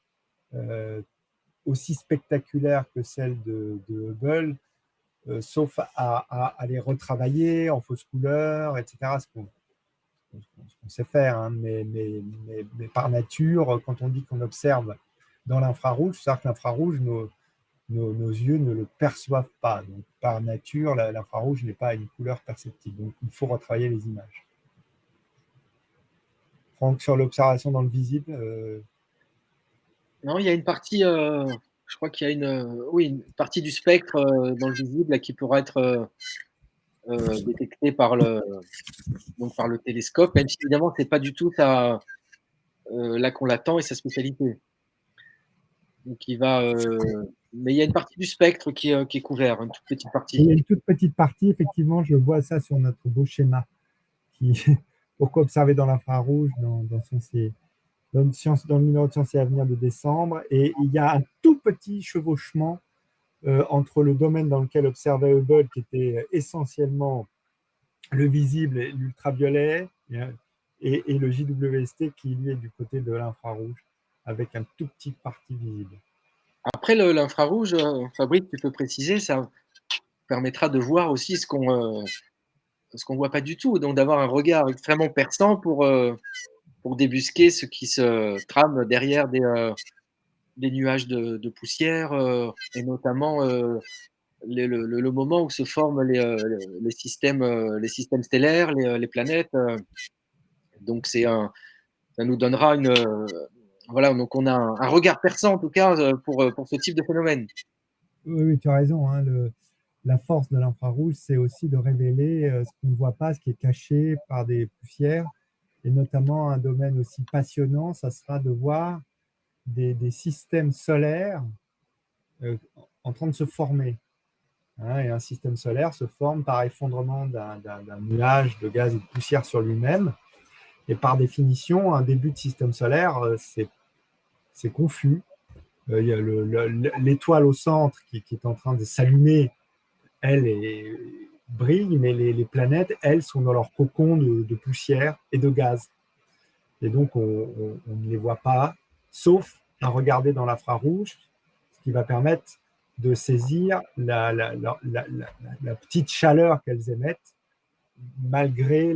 aussi spectaculaire que celle de Hubble, sauf à les retravailler en fausse couleur, etc. Ce qu'on sait faire, hein, mais par nature, quand on dit qu'on observe dans l'infrarouge, c'est-à-dire que l'infrarouge, nos yeux ne le perçoivent pas. Donc, par nature, l'infrarouge n'est pas une couleur perceptible. Donc, il faut retravailler les images. Franck, sur l'observation dans le visible Non, il y a une partie, je crois qu'il y a une partie du spectre dans le visible là, qui pourra être détectée par le télescope, même si évidemment, ce n'est pas du tout là qu'on l'attend et sa spécialité. Donc il va, mais il y a une partie du spectre qui est couvert, une toute petite Et il y partie. a une toute petite partie, effectivement, je vois ça sur notre beau schéma. Qui, pourquoi observer dans l'infrarouge dans le numéro de Sciences et Avenir de décembre. Et il y a un tout petit chevauchement entre le domaine dans lequel observait Hubble, qui était essentiellement le visible et l'ultraviolet, et le JWST qui lui est du côté de l'infrarouge, avec un tout petit partie visible. Après l'infrarouge, Fabrice, tu peux préciser, ça permettra de voir aussi ce qu'on voit pas du tout, donc d'avoir un regard extrêmement perçant pour débusquer ce qui se trame derrière des nuages de poussière, et notamment le moment où se forment les systèmes stellaires, les planètes. Donc ça nous donnera voilà, donc on a un regard perçant en tout cas pour ce type de phénomène. Oui, oui, tu as raison. Hein, la force de l'infrarouge, c'est aussi de révéler ce qu'on ne voit pas, ce qui est caché par des poussières. Et notamment, un domaine aussi passionnant, ça sera de voir des systèmes solaires euh, en train de se former. Hein, et un système solaire se forme par effondrement d'un nuage de gaz et de poussière sur lui-même. Et par définition, un début de système solaire, c'est confus. Il y a l'étoile au centre qui est en train de s'allumer, elle brille, mais les planètes, elles, sont dans leur cocon de poussière et de gaz. Et donc, on ne les voit pas, sauf à regarder dans l'infrarouge, ce qui va permettre de saisir la petite chaleur qu'elles émettent, malgré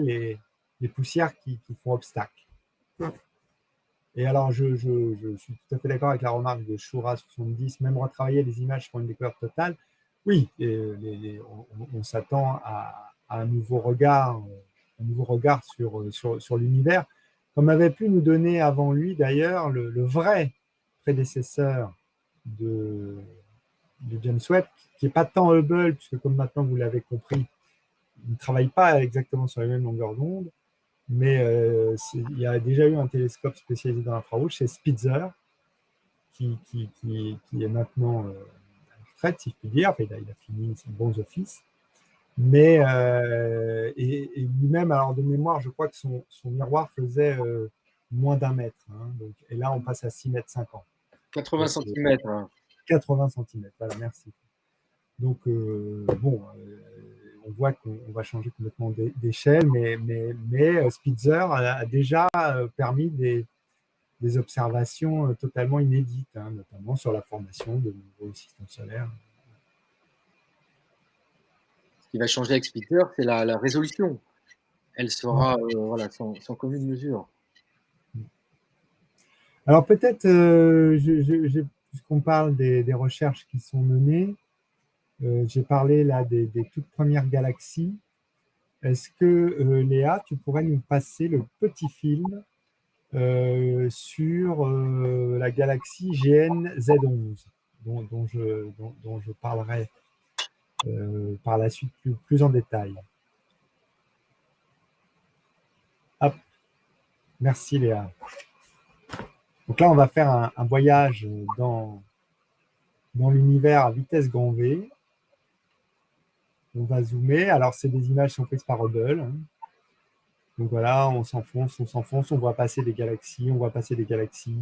les poussières qui font obstacle. Et alors, je suis tout à fait d'accord avec la remarque de Shura 70, même retravailler les images pour une découverte totale. Oui, on s'attend à un nouveau regard sur l'univers, comme avait pu nous donner avant lui d'ailleurs le vrai prédécesseur de, de James Webb, qui n'est pas tant Hubble, puisque comme maintenant vous l'avez compris, il ne travaille pas exactement sur les mêmes longueurs d'onde, mais il y a déjà eu un télescope spécialisé dans l'infrarouge, c'est Spitzer, qui est maintenant à la retraite, si je puis dire. Enfin, il a fini ses bons offices. Mais, et lui-même, alors de mémoire, je crois que son miroir faisait moins d'un mètre. Hein, donc, et là, on passe à 6 mètres 50. 80 cm. 80 cm, voilà, merci. Donc, bon, on voit qu'on va changer complètement d'échelle, mais Spitzer a déjà permis des observations totalement inédites, hein, notamment sur la formation de nouveaux systèmes solaires. Ce qui va changer avec Spitzer, c'est la résolution. Elle sera voilà, sans commune mesure. Alors peut-être, puisqu'on parle des recherches qui sont menées, j'ai parlé là des toutes premières galaxies. Est-ce que, Léa, tu pourrais nous passer le petit film sur la galaxie GN-Z11, dont je parlerai par la suite plus en détail. Hop, merci Léa. Donc là, on va faire un voyage dans l'univers à vitesse grand V. On va zoomer. Alors, c'est des images qui sont prises par Hubble. Hein. Donc voilà, on s'enfonce, on voit passer des galaxies, on voit passer des galaxies.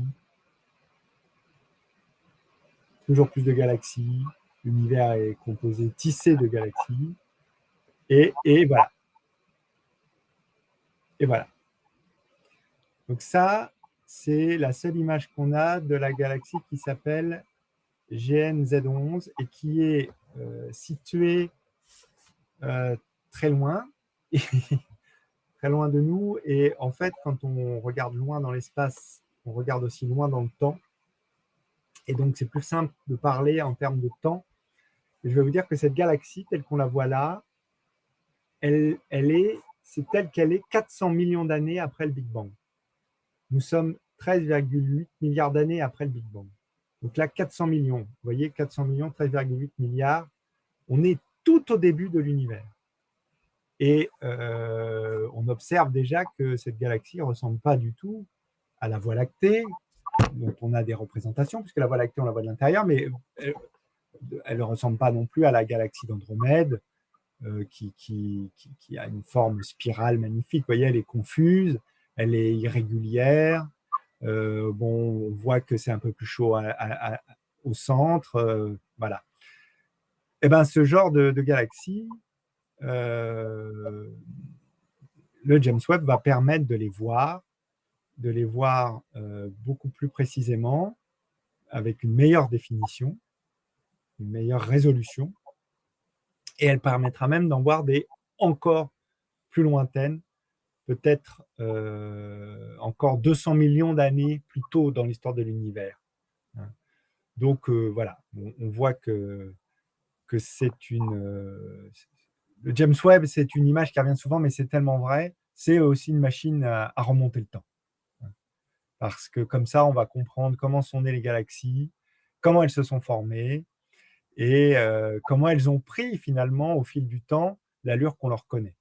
Toujours plus de galaxies. L'univers est composé, tissé de galaxies. Et voilà. Et voilà. Donc ça, c'est la seule image qu'on a de la galaxie qui s'appelle GN-Z11 et qui est située très loin, très loin de nous. Et en fait, quand on regarde loin dans l'espace, on regarde aussi loin dans le temps. Et donc, c'est plus simple de parler en termes de temps. Et je vais vous dire que cette galaxie, telle qu'on la voit là, c'est telle qu'elle est 400 millions d'années après le Big Bang. Nous sommes 13,8 milliards d'années après le Big Bang. Donc là, 400 millions. Vous voyez, 400 millions, 13,8 milliards. On est tout au début de l'univers. Et on observe déjà que cette galaxie ne ressemble pas du tout à la Voie lactée, dont on a des représentations, puisque la Voie lactée, on la voit de l'intérieur, mais elle ne ressemble pas non plus à la galaxie d'Andromède, qui a une forme spirale magnifique. Vous voyez, elle est confuse, elle est irrégulière. Bon, on voit que c'est un peu plus chaud au centre. Voilà. Et ben, ce genre de galaxie, le James Webb va permettre de les voir beaucoup plus précisément, avec une meilleure définition, une meilleure résolution, et elle permettra même d'en voir des encore plus lointaines, peut-être encore 200 millions d'années plus tôt dans l'histoire de l'univers. Donc voilà, on voit que c'est le James Webb, c'est une image qui revient souvent, mais c'est tellement vrai. C'est aussi une machine à remonter le temps. Parce que comme ça, on va comprendre comment sont nées les galaxies, comment elles se sont formées, et comment elles ont pris finalement au fil du temps l'allure qu'on leur connaît,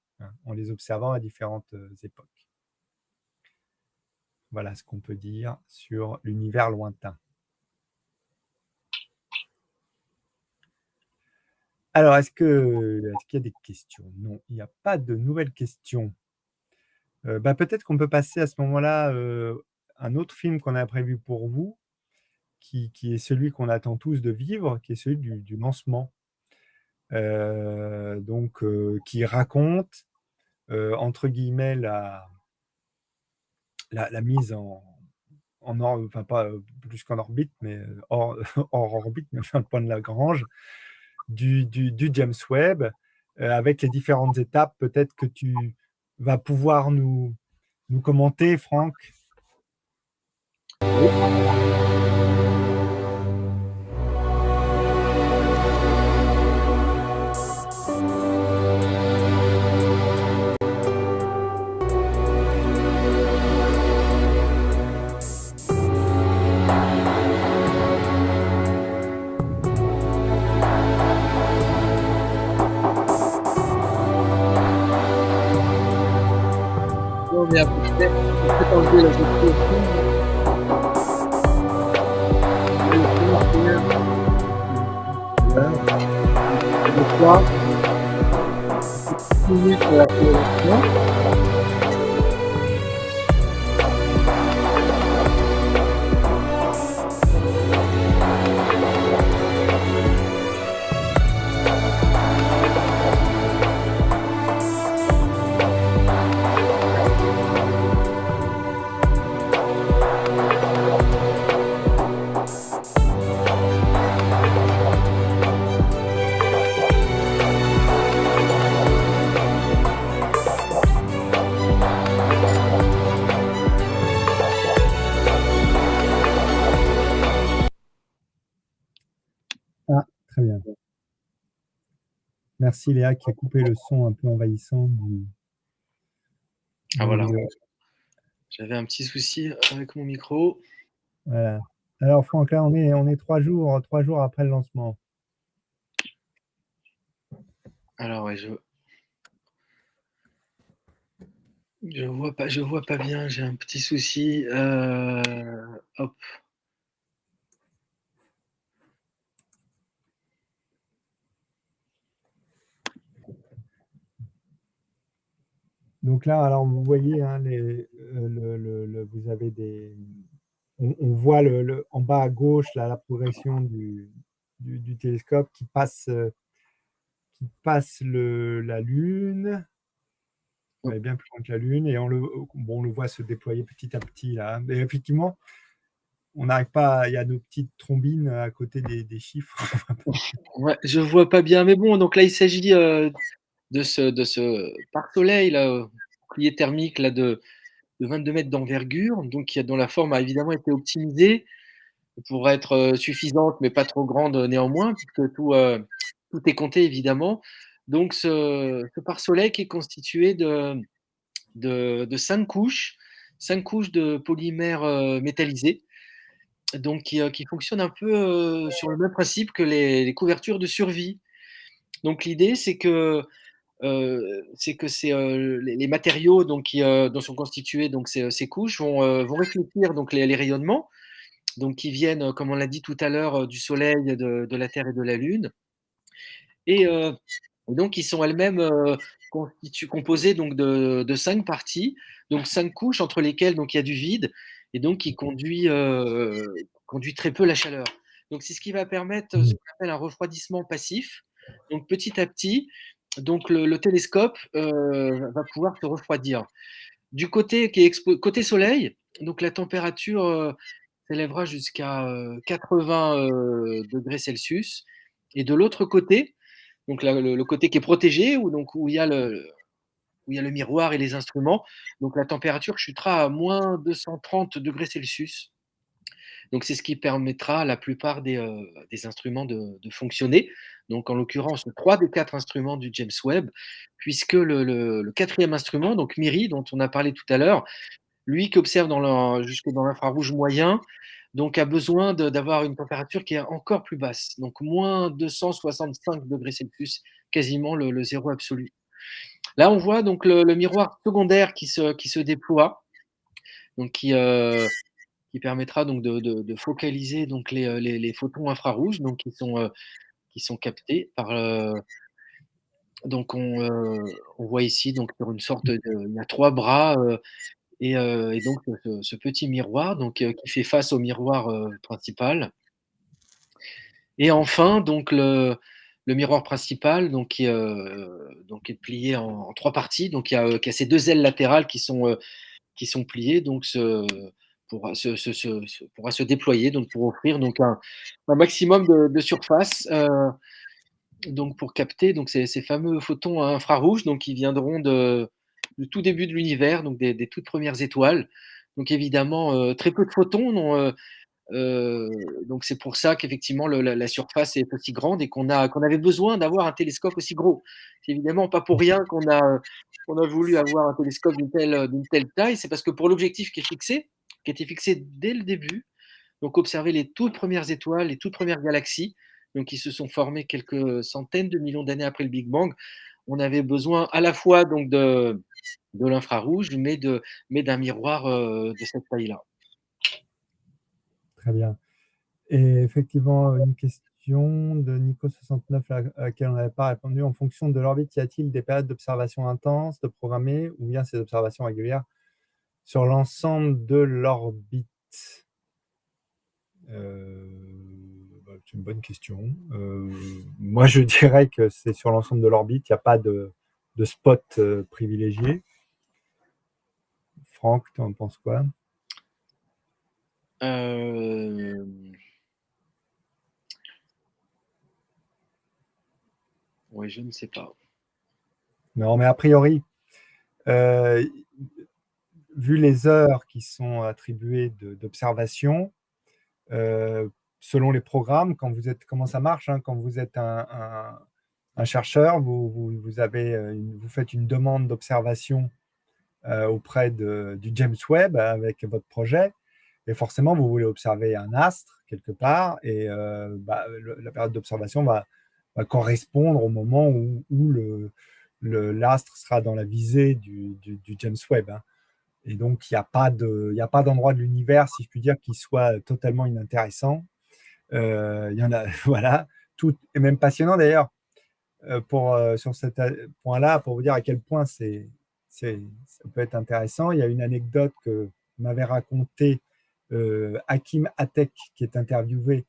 en les observant à différentes époques. Voilà ce qu'on peut dire sur l'univers lointain. Alors, est-ce qu'il y a des questions? Non, il n'y a pas de nouvelles questions. Peut-être qu'on peut passer à ce moment-là un autre film qu'on a prévu pour vous, qui est celui qu'on attend tous de vivre, qui est celui du lancement. Qui raconte, entre guillemets, la mise enfin pas plus qu'en orbite, mais hors orbite, mais enfin le point de Lagrange, du James Webb, avec les différentes étapes, peut-être que tu vas pouvoir nous commenter, Franck. Mais après, on peut enlever la photo aussi. Le soir, 10 minutes pour la coloration. Ah, très bien. Merci Léa qui a coupé le son un peu envahissant du Voilà. J'avais un petit souci avec mon micro. Voilà. Alors Franck, là on est 3 jours après le lancement. Alors ouais, je vois pas bien, j'ai un petit souci. Hop. Donc là, alors vous voyez, hein, vous avez on voit en bas à gauche là, la progression du télescope qui passe la Lune. Elle est bien plus loin que la Lune, et on le voit se déployer petit à petit là. Mais effectivement, on n'arrive pas, il y a nos petites trombines à côté des chiffres. Ouais, je vois pas bien, mais bon, donc là il s'agit de ce pare-soleil là, bouclier thermique là de 22 mètres d'envergure, donc dont la forme a évidemment été optimisée pour être suffisante, mais pas trop grande néanmoins, puisque tout est compté évidemment. Donc ce pare-soleil qui est constitué de 5 couches de polymère métallisé, donc qui fonctionnent un peu sur le même principe que les couvertures de survie. Donc l'idée, c'est que les matériaux donc, dont sont constitués donc, ces couches vont réfléchir donc, les rayonnements donc qui viennent, comme on l'a dit tout à l'heure, du Soleil, de la Terre et de la Lune. Et donc qui sont elles-mêmes, composées donc de 5 parties, donc 5 couches entre lesquelles donc il y a du vide et donc qui conduit très peu la chaleur. Donc c'est ce qui va permettre, ce Mm. qu'on appelle un refroidissement passif. Donc petit à petit, donc le télescope, va pouvoir se refroidir. Du côté qui est côté soleil, donc la température, s'élèvera jusqu'à, 80, degrés Celsius et de l'autre côté, donc le côté qui est protégé où il y a le miroir et les instruments, donc la température chutera à moins 230 degrés Celsius. Donc c'est ce qui permettra à la plupart des instruments de fonctionner. Donc en l'occurrence 3 des 4 instruments du James Webb, puisque le 4e instrument, donc MIRI, dont on a parlé tout à l'heure, lui qui observe jusque dans l'infrarouge moyen, donc a besoin d'avoir une température qui est encore plus basse, donc moins 265 degrés Celsius, quasiment le zéro absolu. Là, on voit donc le miroir secondaire qui se déploie, donc qui permettra donc de focaliser donc les photons infrarouges, donc qui sont captés par. Donc on voit ici donc sur une sorte de, il y a 3 bras et donc ce petit miroir donc qui fait face au miroir principal. Et enfin donc le miroir principal donc est plié en 3 parties. Donc il y a ces 2 ailes latérales qui sont pliées, donc pourra se déployer donc pour offrir donc un maximum de surface, donc pour capter donc ces fameux photons infrarouges donc qui viendront du tout début de l'univers, donc des toutes premières étoiles. Donc évidemment, très peu de photons, donc c'est pour ça qu'effectivement la surface est aussi grande et qu'on avait besoin d'avoir un télescope aussi gros. C'est évidemment pas pour rien qu'on a voulu avoir un télescope d'une telle taille, c'est parce que pour l'objectif qui était fixé dès le début, donc observer les toutes premières étoiles, les toutes premières galaxies, donc qui se sont formées quelques centaines de millions d'années après le Big Bang, on avait besoin à la fois donc de l'infrarouge, mais d'un miroir de cette taille-là. Très bien. Et effectivement, une question de Nico69 à laquelle on n'avait pas répondu. En fonction de l'orbite, y a-t-il des périodes d'observation intenses, de programmées, ou bien ces observations régulières sur l'ensemble de l'orbite? C'est une bonne question. Moi, je dirais que c'est sur l'ensemble de l'orbite. Il n'y a pas de spot privilégié. Franck, tu en penses quoi? Oui, je ne sais pas. Non, mais a priori, vu les heures qui sont attribuées d'observation, selon les programmes, comment ça marche, hein, quand vous êtes un chercheur, vous faites une demande d'observation auprès du James Webb avec votre projet. Et forcément, vous voulez observer un astre quelque part, et la période d'observation va correspondre au moment où l'astre sera dans la visée du James Webb, hein. Et donc, il n'y a pas d'endroit de l'univers, si je puis dire, qui soit totalement inintéressant. Il y en a, voilà, tout est même passionnant d'ailleurs. Sur ce point-là, pour vous dire à quel point ça peut être intéressant, il y a une anecdote que m'avait racontée Hakim Atek, qui est interviewé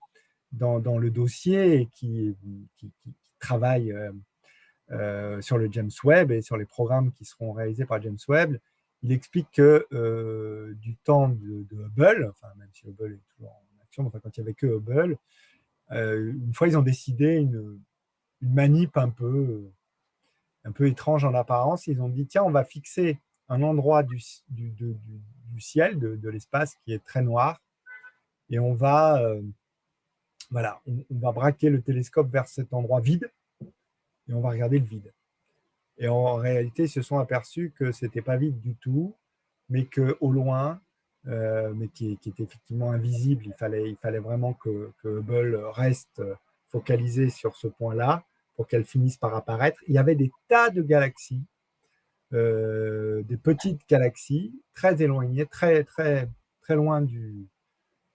dans le dossier et qui travaille sur le James Webb et sur les programmes qui seront réalisés par James Webb. Il explique que du temps de Hubble, enfin, même si Hubble est toujours en action, enfin, quand il n'y avait que Hubble, une fois ils ont décidé une manip un peu étrange en apparence. Ils ont dit, tiens, on va fixer un endroit du ciel, de l'espace qui est très noir, et on va braquer le télescope vers cet endroit vide, et on va regarder le vide. Et en réalité, ils se sont aperçus que ce n'était pas vide du tout, mais qu'au loin, mais qui était effectivement invisible, il fallait vraiment que Hubble reste focalisé sur ce point-là pour qu'elle finisse par apparaître. Il y avait des tas de galaxies, des petites galaxies très éloignées, très, très, très loin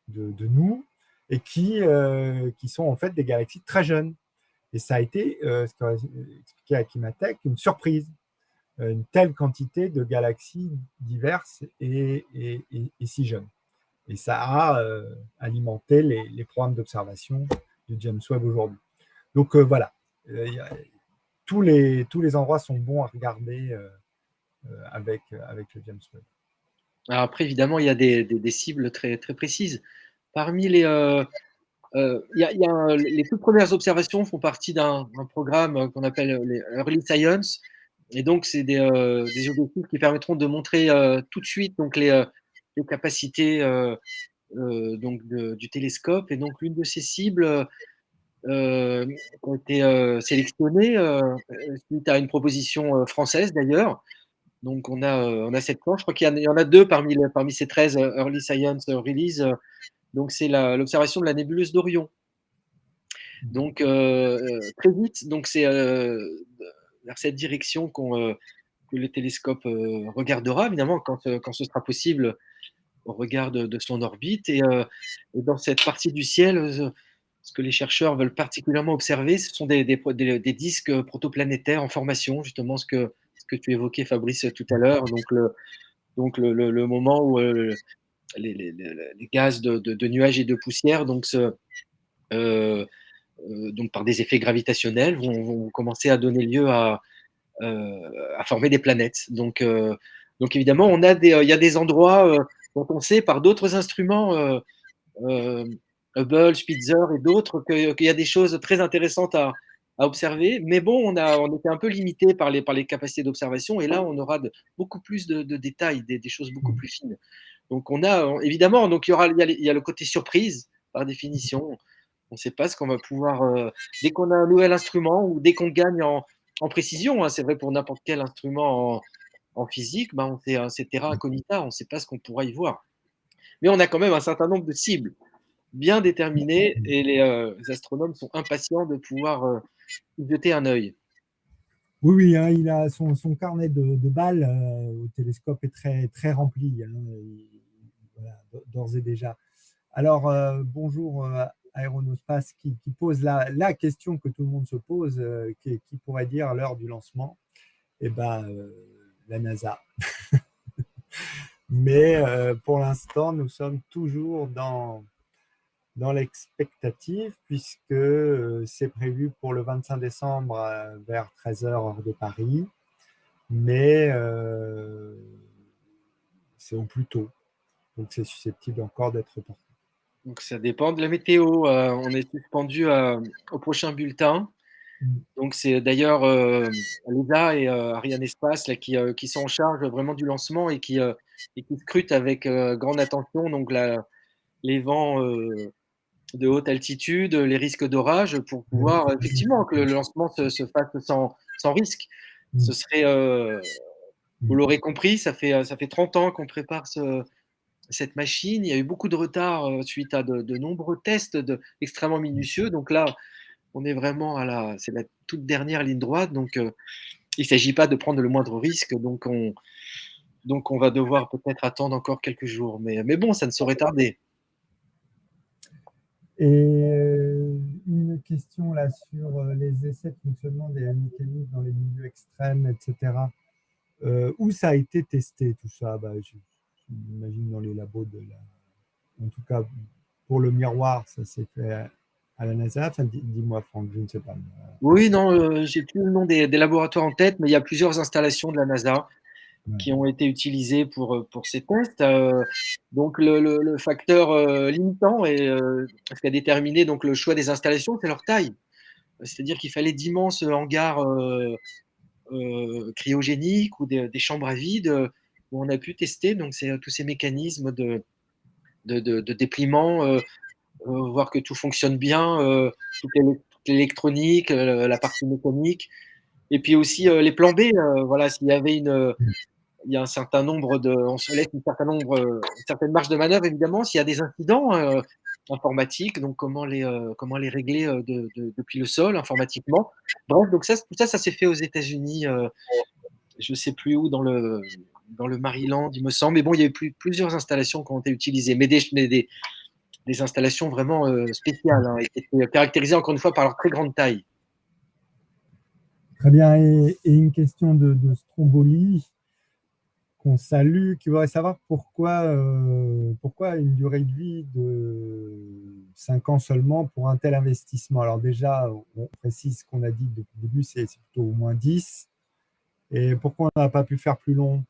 de nous et qui sont en fait des galaxies très jeunes. Et ça a été, ce qu'a expliqué Akimatech, une surprise. Une telle quantité de galaxies diverses et si jeunes. Et ça a alimenté les programmes d'observation du James Webb aujourd'hui. Donc voilà, tous les endroits sont bons à regarder avec le James Webb. Alors après, évidemment, il y a des cibles très, très précises. Parmi les, les toutes premières observations font partie d'un programme qu'on appelle les Early Science. Et donc, c'est des objectifs qui permettront de montrer tout de suite donc, les capacités donc, du télescope. Et donc, l'une de ces cibles ont été sélectionnées suite à une proposition française d'ailleurs. Donc, on a cette chance. Je crois qu'il y en a deux parmi ces 13 Early Science Release. Donc, c'est l'observation de la nébuleuse d'Orion. Donc, très vite, donc c'est vers cette direction que le télescope regardera, évidemment, quand ce sera possible, au regard de son orbite. Et dans cette partie du ciel, ce que les chercheurs veulent particulièrement observer, ce sont des disques protoplanétaires en formation, justement ce que tu évoquais, Fabrice, tout à l'heure. Donc le moment où les gaz de nuages et de poussière donc par des effets gravitationnels, vont commencer à donner lieu à former des planètes. Donc évidemment, il y a des endroits dont on sait par d'autres instruments, Hubble, Spitzer et d'autres, qu'il y a des choses très intéressantes à observer. Mais bon, on était un peu limité par les capacités d'observation, et là, on aura beaucoup plus de détails, des choses beaucoup plus fines. Donc évidemment, donc il y a le côté surprise, par définition. On ne sait pas ce qu'on va pouvoir, dès qu'on a un nouvel instrument ou dès qu'on gagne en précision, hein, c'est vrai pour n'importe quel instrument en physique, ben c'est terra incognita, on ne sait pas ce qu'on pourra y voir. Mais on a quand même un certain nombre de cibles bien déterminées, et les astronomes sont impatients de pouvoir y jeter un œil. Oui, oui, hein, il a son carnet de balles au télescope est très, très rempli, hein, voilà, d'ores et déjà. Alors, bonjour Aéronospace qui pose la question que tout le monde se pose, qui pourrait dire à l'heure du lancement, eh ben, la NASA. Mais pour l'instant, nous sommes toujours dans l'expectative, puisque c'est prévu pour le 25 décembre vers 13h heure de Paris, mais c'est au plus tôt, donc c'est susceptible encore d'être reporté. Donc ça dépend de la météo. On est suspendu au prochain bulletin. Donc c'est d'ailleurs l'ESA et Ariane Espace là, qui sont en charge vraiment du lancement et qui scrutent avec grande attention donc les vents de haute altitude, les risques d'orage, pour pouvoir effectivement que le lancement se fasse sans risque. Ce serait, vous l'aurez compris, ça fait 30 ans qu'on prépare cette machine. Il y a eu beaucoup de retard suite à de nombreux tests extrêmement minutieux. Donc là, on est vraiment c'est la toute dernière ligne droite. Donc il ne s'agit pas de prendre le moindre risque. Donc on va devoir peut-être attendre encore quelques jours. Mais bon, ça ne saurait tarder. Et une question là sur les essais de fonctionnement des mécaniques dans les milieux extrêmes, etc. Où ça a été testé tout ça? J'imagine dans les labos en tout cas, pour le miroir, ça s'est fait à la NASA. Enfin, dis-moi, Franck, je ne sais pas. Oui, non, j'ai plus le nom des laboratoires en tête, mais il y a plusieurs installations de la NASA qui ont été utilisées pour ces tests. Donc le facteur limitant et ce qui a déterminé donc le choix des installations, c'est leur taille. C'est-à-dire qu'il fallait d'immenses hangars cryogéniques ou des chambres à vide où on a pu tester donc tous ces mécanismes de dépliement, voir que tout fonctionne bien, toute l'électronique, la partie mécanique, et puis aussi les plans B. Voilà, s'il y avait il y a un certain nombre on se laisse une certaine marge de manœuvre évidemment s'il y a des incidents informatiques, donc comment les régler depuis le sol informatiquement. Bref, donc tout ça s'est fait aux États-Unis, je ne sais plus où, dans le Maryland, il me semble. Mais bon, il y a eu plusieurs installations qui ont été utilisées, mais des installations vraiment spéciales, hein, et qui étaient caractérisées encore une fois par leur très grande taille. Très bien. Et une question de Stromboli qu'on salue, qui voudrait savoir pourquoi une durée de vie de 5 ans seulement pour un tel investissement. Alors déjà, on précise ce qu'on a dit depuis le début, c'est plutôt au moins 10. Et pourquoi on n'a pas pu faire plus long?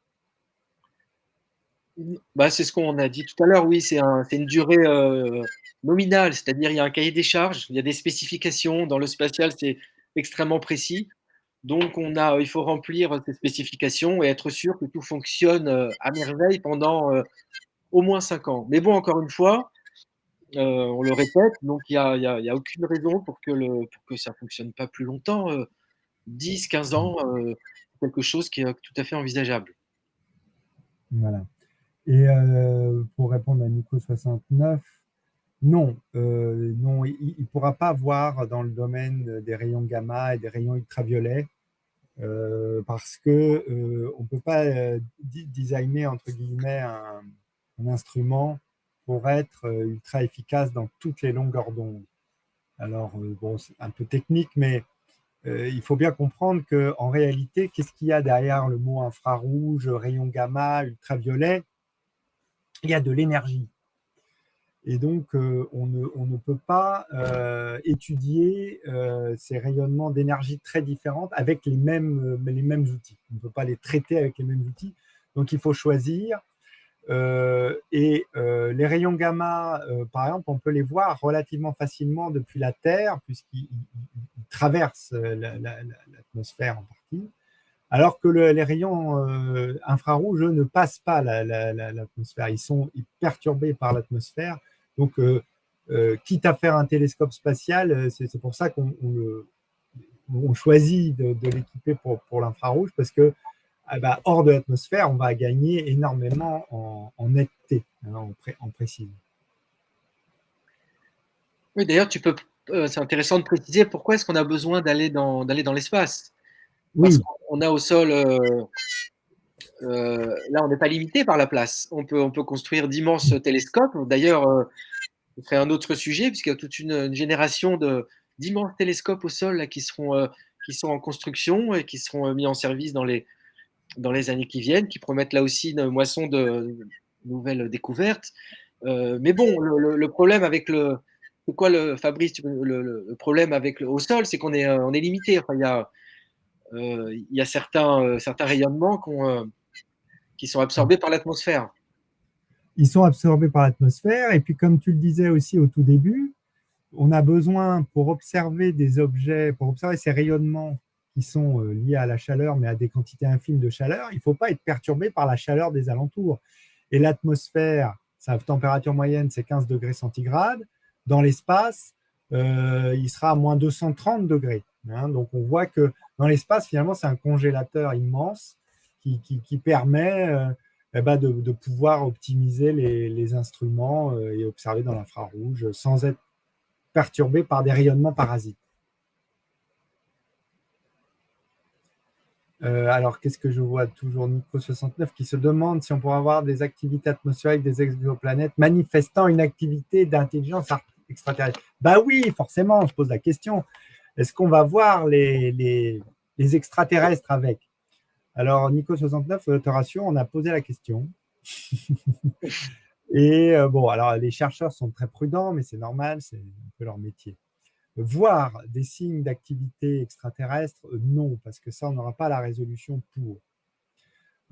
Bah, c'est ce qu'on a dit tout à l'heure, oui, c'est une durée nominale, c'est-à-dire il y a un cahier des charges, il y a des spécifications, dans le spatial c'est extrêmement précis, donc il faut remplir ces spécifications et être sûr que tout fonctionne à merveille pendant au moins 5 ans. Mais bon, encore une fois, on le répète, donc il y a aucune raison pour que ça fonctionne pas plus longtemps. 10, 15 ans, c'est quelque chose qui est tout à fait envisageable. Voilà. Et pour répondre à Nico 69, non, non, il ne pourra pas voir dans le domaine des rayons gamma et des rayons ultraviolets parce que on ne peut pas designer entre guillemets un instrument pour être ultra efficace dans toutes les longueurs d'onde. Alors bon, c'est un peu technique, mais il faut bien comprendre qu'en réalité, qu'est-ce qu'il y a derrière le mot infrarouge, rayon gamma, ultraviolet? Il y a de l'énergie. Et donc, on ne peut pas étudier ces rayonnements d'énergie très différentes avec les mêmes outils. On ne peut pas les traiter avec les mêmes outils. Donc, il faut choisir. Les rayons gamma, par exemple, on peut les voir relativement facilement depuis la Terre, puisqu'ils traversent l'atmosphère en partie. Alors que les rayons infrarouges, eux, ne passent pas l'atmosphère. Ils sont perturbés par l'atmosphère. Donc, quitte à faire un télescope spatial, c'est pour ça on choisit de l'équiper pour l'infrarouge, parce que hors de l'atmosphère, on va gagner énormément en netteté, hein, en précision. Oui, d'ailleurs, c'est intéressant de préciser pourquoi est-ce qu'on a besoin d'aller dans l'espace. Parce Oui, qu'on a au sol, là, on n'est pas limité par la place. On peut construire d'immenses télescopes. D'ailleurs, ce serait un autre sujet, puisqu'il y a toute une génération d'immenses télescopes au sol là, qui sont en construction et qui seront mis en service dans les années qui viennent, qui promettent là aussi une moisson de nouvelles découvertes. Mais bon, le problème avec c'est quoi Fabrice, le problème avec au sol, c'est on est limité. Enfin, il y a certains rayonnements qui sont absorbés par l'atmosphère. ils sont absorbés par l'atmosphère. Et puis, comme tu le disais aussi au tout début, on a besoin pour observer des objets, pour observer ces rayonnements qui sont liés à la chaleur, mais à des quantités infimes de chaleur, il ne faut pas être perturbé par la chaleur des alentours. Et l'atmosphère, sa température moyenne, c'est 15 degrés centigrades. Dans l'espace, il sera à moins 230 degrés. Hein. Donc on voit que dans l'espace, finalement, c'est un congélateur immense qui permet de pouvoir optimiser les instruments et observer dans l'infrarouge sans être perturbé par des rayonnements parasites. Alors, qu'est-ce que je vois? Toujours Nico69 qui se demande si on pourrait avoir des activités atmosphériques des exoplanètes manifestant une activité d'intelligence extraterrestre. Bah oui, forcément, on se pose la question. Est-ce qu'on va voir les extraterrestres avec? Alors, Nico69, te rassure, on a posé la question. Et bon, alors les chercheurs sont très prudents, mais c'est normal, c'est un peu leur métier. Voir des signes d'activité extraterrestre, non, parce que ça, on n'aura pas la résolution pour.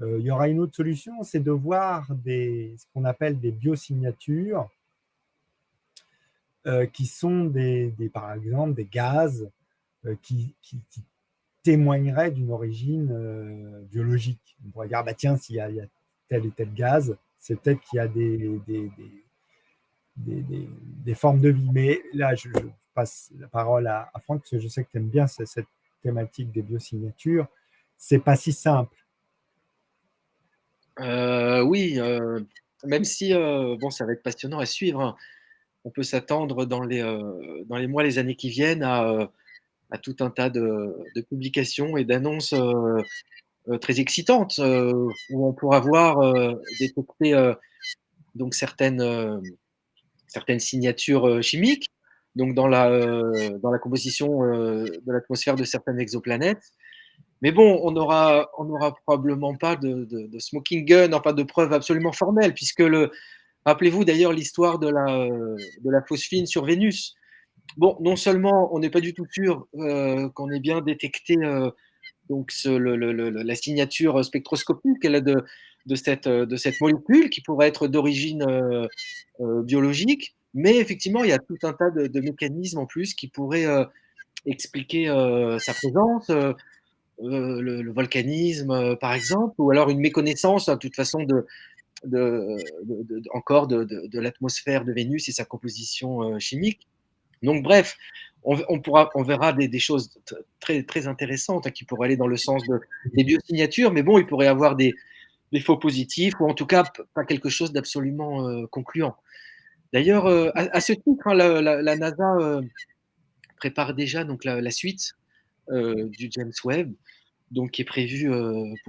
Il y aura une autre solution, c'est de voir ce qu'on appelle des biosignatures, qui sont par exemple des gaz qui témoigneraient d'une origine biologique. On pourrait dire, bah, tiens, s'il y a tel et tel gaz, c'est peut-être qu'il y a des formes de vie. Mais là, je passe la parole à Franck, parce que je sais que tu aimes bien cette thématique des biosignatures. C'est pas si simple. Oui, même si bon, ça va être passionnant à suivre, hein. On peut s'attendre dans les mois, les années qui viennent à tout un tas de publications et d'annonces très excitantes où on pourra voir détecter donc certaines signatures chimiques, donc dans la composition de l'atmosphère de certaines exoplanètes. Mais bon, on n'aura probablement pas de smoking gun, enfin de preuves absolument formelles, puisque rappelez-vous d'ailleurs l'histoire de la phosphine sur Vénus. Bon, non seulement on n'est pas du tout sûr qu'on ait bien détecté donc la signature spectroscopique de cette molécule qui pourrait être d'origine biologique, mais effectivement, il y a tout un tas de mécanismes en plus qui pourraient expliquer sa présence, le volcanisme, par exemple, ou alors une méconnaissance, de toute façon, encore de l'atmosphère de Vénus et sa composition chimique. Donc, bref, on verra des choses très, très intéressantes qui pourraient aller dans le sens des biosignatures, mais bon, il pourrait y avoir des faux positifs, ou en tout cas pas quelque chose d'absolument concluant. D'ailleurs, à ce titre, hein, la NASA prépare déjà donc, la suite du James Webb, donc, qui est prévue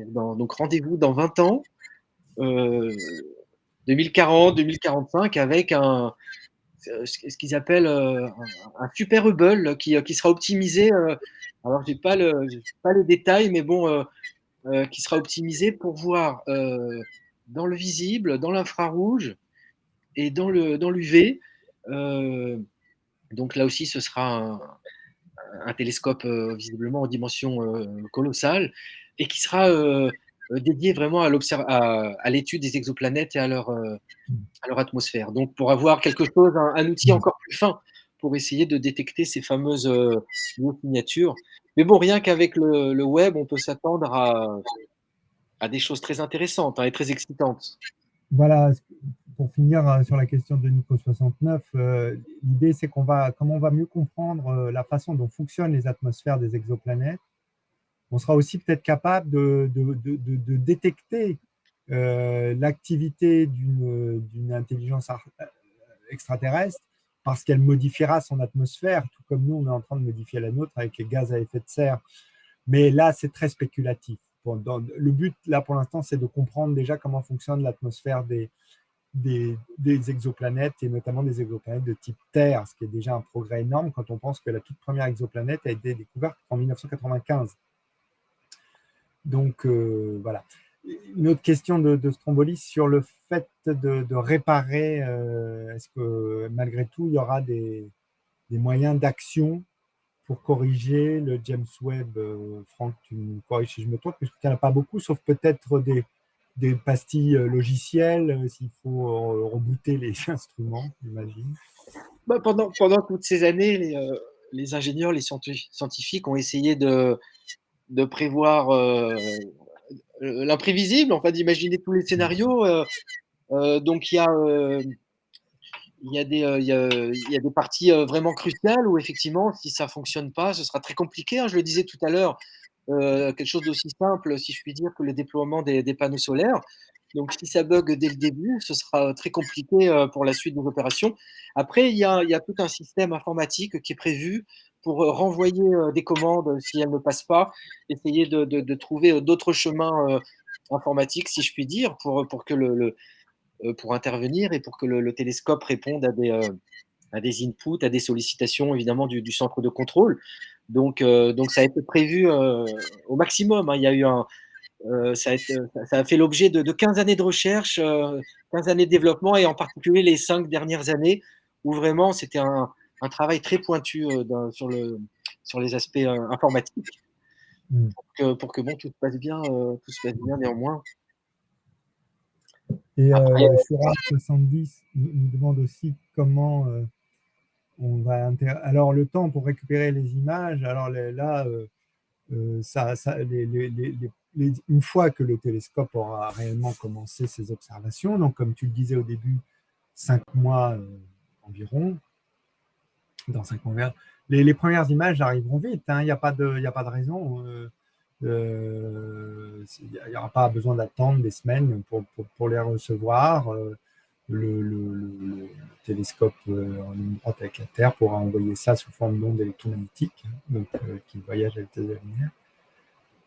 donc rendez-vous dans 20 ans, 2040-2045, avec ce qu'ils appellent un super Hubble qui sera optimisé. Alors, j'ai pas les détails, mais bon, qui sera optimisé pour voir dans le visible, dans l'infrarouge et dans l'UV. Donc là aussi, ce sera un télescope visiblement en dimension colossale, et qui sera dédié vraiment à l'étude des exoplanètes et à leur atmosphère. Donc, pour avoir quelque chose, un outil encore plus fin pour essayer de détecter ces fameuses signatures. Mais bon, rien qu'avec le web, on peut s'attendre à des choses très intéressantes, et très excitantes. Voilà, pour finir sur la question de Nico 69, l'idée c'est comment on va mieux comprendre la façon dont fonctionnent les atmosphères des exoplanètes. On sera aussi peut-être capable de détecter l'activité d'une intelligence extraterrestre parce qu'elle modifiera son atmosphère, tout comme nous, on est en train de modifier la nôtre avec les gaz à effet de serre. Mais là, c'est très spéculatif. Le but, là, pour l'instant, c'est de comprendre déjà comment fonctionne l'atmosphère des exoplanètes, et notamment des exoplanètes de type Terre, ce qui est déjà un progrès énorme quand on pense que la toute première exoplanète a été découverte en 1995. Donc, voilà. Une autre question de Stromboli sur le fait de réparer. Est-ce que malgré tout, il y aura des moyens d'action pour corriger le James Webb? Franck, tu me corriges si je me trompe, mais je trouve qu'il n'y en a pas beaucoup, sauf peut-être des pastilles logicielles, s'il faut rebooter les instruments, j'imagine. Bah, pendant toutes ces années, les ingénieurs, les scientifiques ont essayé de prévoir l'imprévisible, enfin d'imaginer tous les scénarios. Donc il y a des parties vraiment cruciales où effectivement, si ça fonctionne pas, ce sera très compliqué, hein. Je le disais tout à l'heure, quelque chose d'aussi simple, si je puis dire, que le déploiement des panneaux solaires. Donc si ça bug dès le début, ce sera très compliqué pour la suite des opérations. Après, il y a tout un système informatique qui est prévu pour renvoyer des commandes si elles ne passent pas, essayer de trouver d'autres chemins informatiques, si je puis dire, pour intervenir et pour que le télescope réponde à des inputs, à des sollicitations évidemment du centre de contrôle. Donc ça a été prévu au maximum, hein. Il y a eu ça a fait l'objet de 15 années de recherche, 15 années de développement, et en particulier les 5 dernières années où vraiment c'était un travail très pointu sur les aspects informatiques, Mm. pour que bon, tout se passe bien, néanmoins. Et Après, Shura 70 nous demande aussi comment on va alors le temps pour récupérer les images. Alors là, une fois que le télescope aura réellement commencé ses observations, donc comme tu le disais au début, 5 mois environ, dans 5 mois, les premières images arriveront vite, hein. Il n'y a pas de raison. Il n'y aura pas besoin d'attendre des semaines pour les recevoir. Le télescope en ligne droite avec la Terre pourra envoyer ça sous forme d'ondes électromagnétiques, donc, qui voyagent à vitesse de la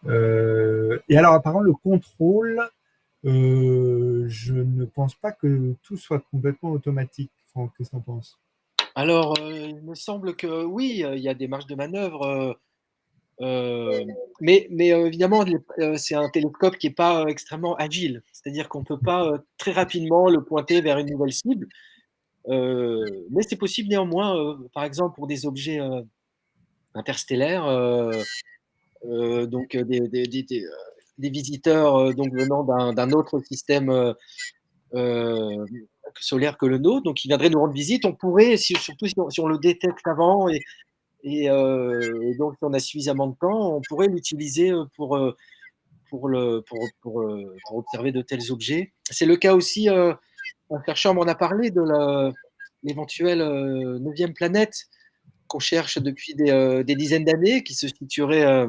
lumière. Et alors, apparemment, le contrôle, je ne pense pas que tout soit complètement automatique. Franck, qu'est-ce que tu en penses? Alors, il me semble que oui, il y a des marges de manœuvre, mais évidemment, c'est un télescope qui n'est pas extrêmement agile. C'est-à-dire qu'on ne peut pas très rapidement le pointer vers une nouvelle cible. Mais c'est possible néanmoins, par exemple, pour des objets interstellaires, donc des visiteurs donc venant d'un autre système euh, solaire que le nôtre, donc qui viendraient nous rendre visite. On pourrait, surtout si on le détecte avant et donc si on a suffisamment de temps, on pourrait l'utiliser pour observer de tels objets. C'est le cas aussi, un chercheur m'en a parlé de l'éventuelle neuvième planète qu'on cherche depuis des dizaines d'années, qui se situerait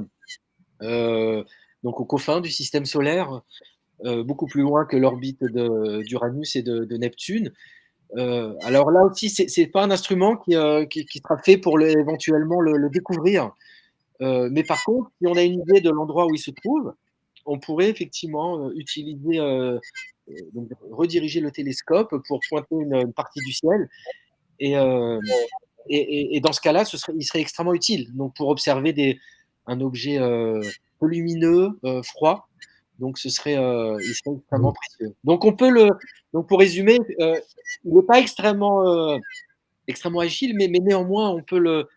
donc aux confins du système solaire, beaucoup plus loin que l'orbite d'Uranus et de Neptune. Alors là aussi, c'est pas un instrument qui sera fait pour éventuellement le découvrir. Mais par contre, si on a une idée de l'endroit où il se trouve, on pourrait effectivement utiliser, donc rediriger le télescope pour pointer une partie du ciel. Et, euh, et dans ce cas-là, il serait extrêmement utile. Donc pour observer un objet peu lumineux, froid. Donc il serait extrêmement Oui. précieux. Donc pour résumer, il n'est pas extrêmement agile, mais néanmoins on peut le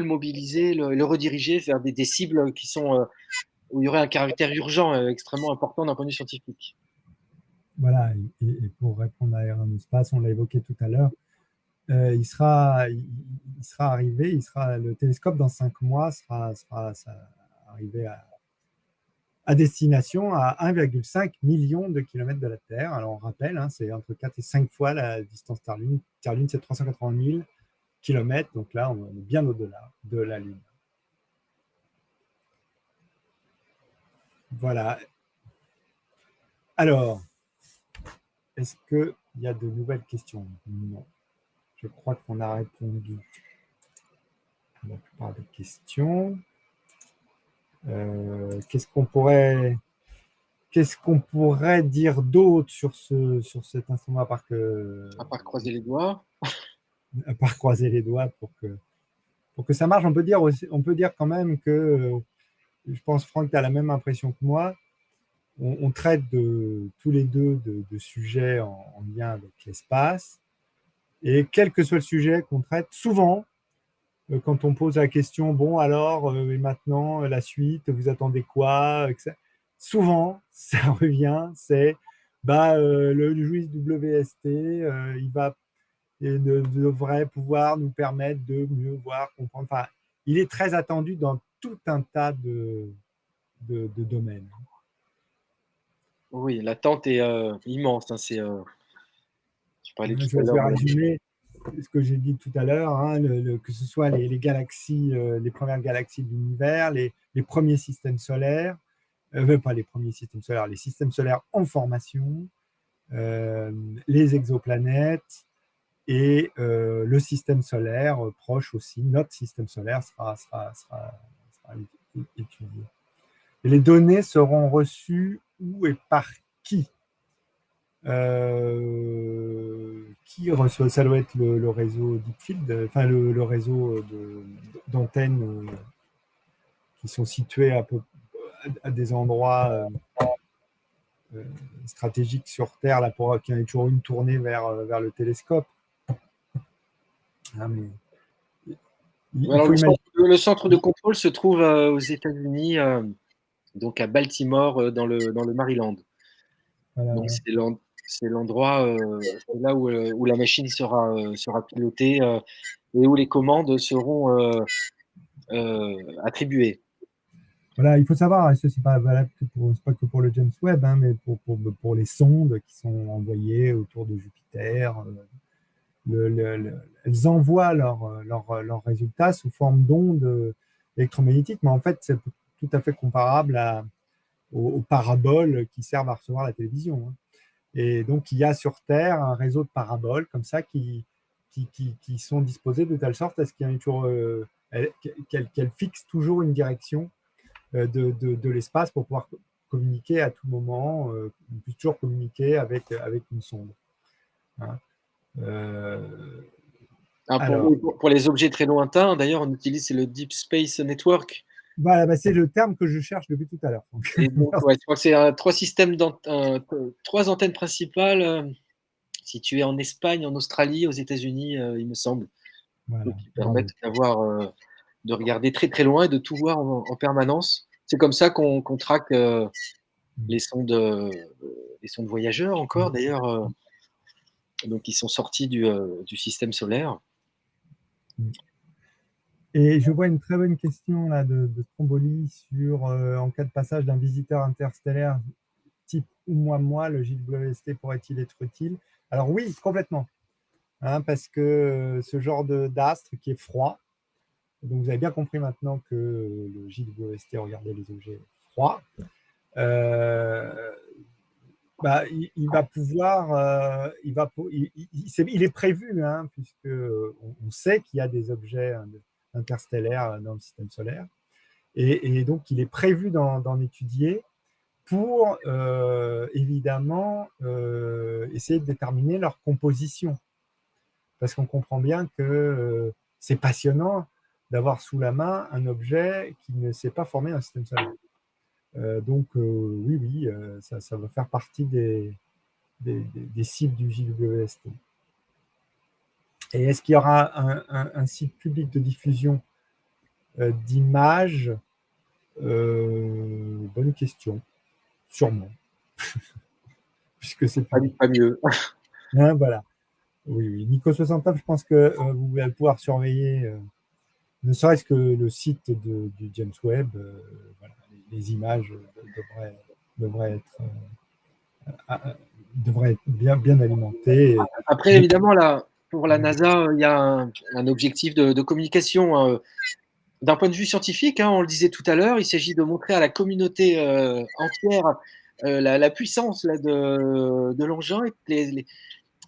mobiliser, le rediriger vers des cibles où il y aurait un caractère urgent extrêmement important d'un point de vue scientifique. Voilà, et pour répondre à Aéronospace, on l'a évoqué tout à l'heure, il sera arrivé, le télescope dans 5 mois sera arrivé à destination à 1,5 million de kilomètres de la Terre. Alors on rappelle, hein, c'est entre 4 et 5 fois la distance Terre-Lune. Terre-Lune, c'est 380 000 kilomètres, donc là, on est bien au-delà de la Lune. Voilà. Alors, est-ce qu'il y a de nouvelles questions? Non. Je crois qu'on a répondu à la plupart des questions. Qu'est-ce qu'on pourrait dire d'autre sur cet instrument À part croiser les doigts. à part croiser les doigts pour que ça marche? On peut dire quand même que, je pense, Franck, tu as la même impression que moi. On traite tous les deux de sujets en lien avec l'espace. Et quel que soit le sujet qu'on traite, souvent, quand on pose la question, bon, alors, et maintenant, la suite, vous attendez quoi? Souvent, ça revient, c'est le JUICE WST, devrait pouvoir nous permettre de mieux voir, comprendre. Enfin, il est très attendu dans tout un tas de domaines. Oui, l'attente est immense. Hein, je parlais tout Je à vais l'heure. résumer ce que j'ai dit tout à l'heure, hein, que ce soit les galaxies, les premières galaxies de l'univers, les premiers systèmes solaires, pas les premiers systèmes solaires, les systèmes solaires en formation, les exoplanètes et le système solaire proche aussi. Notre système solaire sera étudié. Et les données seront reçues où et par qui? Qui reçoit? Ça doit être le réseau Deepfield, enfin le réseau d'antennes qui sont situées à des endroits stratégiques sur Terre, là, pour qu'il y ait toujours une tournée vers le télescope. Ah, mais il Alors, faut imaginer. le centre de contrôle se trouve aux États-Unis, donc à Baltimore, dans le Maryland. Donc, Voilà. c'est l'endroit, c'est là où la machine sera pilotée et où les commandes seront attribuées. Voilà, il faut savoir, et ce n'est pas valable pas que pour le James Webb, hein, mais pour les sondes qui sont envoyées autour de Jupiter. Elles envoient leurs résultats sous forme d'ondes électromagnétiques, mais en fait, c'est tout à fait comparable aux paraboles qui servent à recevoir la télévision. Hein. Et donc, il y a sur Terre un réseau de paraboles comme ça qui sont disposées de telle sorte à ce qu'il y ait toujours, qu'elles fixent toujours une direction de l'espace pour pouvoir communiquer à tout moment, on peut toujours communiquer avec une sonde. Hein. Alors, Pour les objets très lointains, d'ailleurs, on utilise le Deep Space Network. voilà, bah, c'est le terme que je cherche depuis tout à l'heure. Et donc, ouais, je crois que c'est trois antennes principales situées en Espagne, en Australie, aux États-Unis, il me semble, Voilà, qui bravo. permettent de regarder très très loin et de tout voir en permanence. C'est comme ça qu'on traque les sondes, les sondes voyageurs encore, d'ailleurs, donc qui sont sortis du système solaire. Et je vois une très bonne question là de Stromboli sur en cas de passage d'un visiteur interstellaire type Oumuamua, le JWST pourrait-il être utile? Alors oui, complètement, hein, parce que ce genre d'astre qui est froid, donc vous avez bien compris maintenant que le JWST regardait les objets froids, euh, bah, il va pouvoir, il est prévu, hein, puisque on sait qu'il y a des objets interstellaires dans le système solaire, et donc il est prévu d'en étudier pour évidemment essayer de déterminer leur composition, parce qu'on comprend bien que c'est passionnant d'avoir sous la main un objet qui ne s'est pas formé dans le système solaire. Donc oui, oui, ça va faire partie des cibles du JWST. Et est-ce qu'il y aura un site public de diffusion d'images? Bonne question. Sûrement. Puisque c'est public. Pas mieux. Hein, voilà. Oui, oui. Nico 69, je pense que vous allez pouvoir surveiller, ne serait-ce que le site du James Webb. Voilà, les images devraient être, devraient être bien alimentées. Après, évidemment, là, pour la NASA, il y a un objectif de communication. D'un point de vue scientifique, hein, on le disait tout à l'heure, il s'agit de montrer à la communauté entière la puissance là, de l'engin et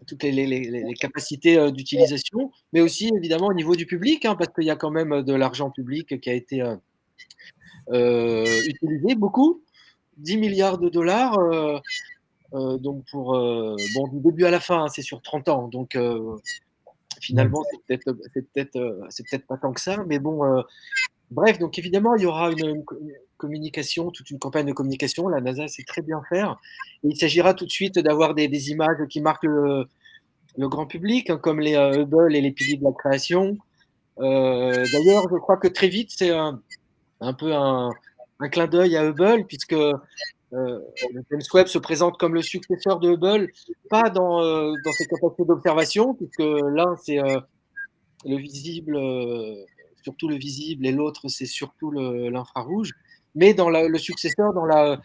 toutes les capacités d'utilisation, mais aussi évidemment au niveau du public, hein, parce qu'il y a quand même de l'argent public qui a été utilisé, beaucoup, 10 milliards de dollars, donc bon, du début à la fin, hein, c'est sur 30 ans, donc Ouais. finalement c'est peut-être pas tant que ça, mais bon, bref, donc évidemment il y aura une communication, toute une campagne de communication, la NASA sait très bien faire, et il s'agira tout de suite d'avoir des images qui marquent le grand public, hein, comme les Hubble et les piliers de la création. D'ailleurs, je crois que très vite, c'est un peu un clin d'œil à Hubble, puisque le James Webb se présente comme le successeur de Hubble, pas dans ses capacités d'observation, puisque l'un, c'est le visible, surtout le visible, et l'autre, c'est surtout l'infrarouge, mais dans le successeur, dans la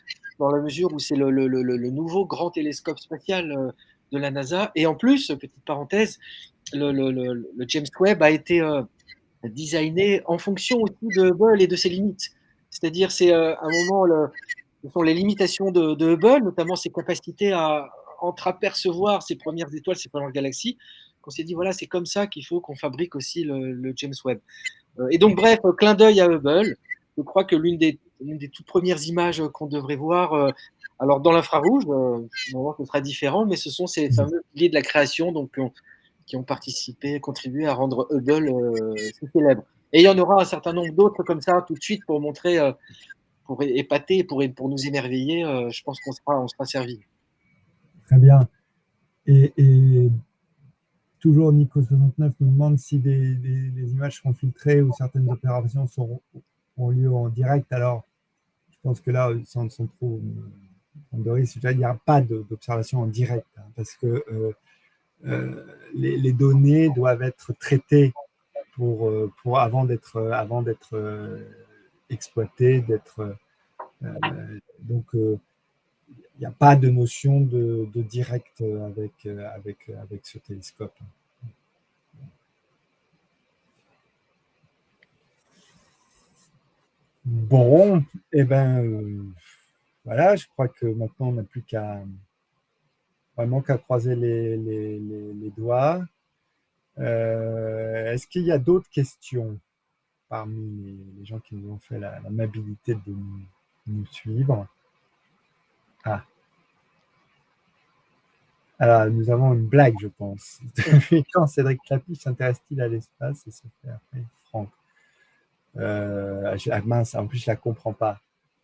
mesure où c'est le nouveau grand télescope spatial de la NASA. Et en plus, petite parenthèse, le James Webb a été designé en fonction aussi de Hubble et de ses limites. C'est-à-dire, c'est à un moment, ce sont les limitations de Hubble, notamment ses capacités à entreapercevoir ses premières étoiles, ses premières galaxies, qu'on s'est dit, voilà, c'est comme ça qu'il faut qu'on fabrique aussi le James Webb. Et donc, bref, clin d'œil à Hubble. Je crois que l'une des toutes premières images qu'on devrait voir, alors dans l'infrarouge, ce sera différent, mais ce sont ces fameux piliers de la création, donc qui ont participé, contribué à rendre Hubble si célèbre. Et il y en aura un certain nombre d'autres comme ça tout de suite pour montrer, pour épater, pour nous émerveiller. Je pense on sera servi. Très bien. Et toujours Nico69 nous demande si des images seront filtrées ou certaines opérations ont lieu en direct. Alors, je pense que là, sans trop prendre de risque, il n'y a pas d'observation en direct, hein, parce que les données doivent être traitées avant d'être exploitées, donc il n'y a pas de notion de direct avec ce télescope. Bon, eh ben voilà, je crois que maintenant on n'a plus qu'à croiser les doigts. Est-ce qu'il y a d'autres questions parmi les gens qui nous ont fait l'amabilité de nous suivre? Ah, Alors, nous avons une blague, je pense. Depuis quand Cédric Clapiche s'intéresse-t-il à l'espace et se fait appeler Franck? Mince, en plus, je la comprends pas.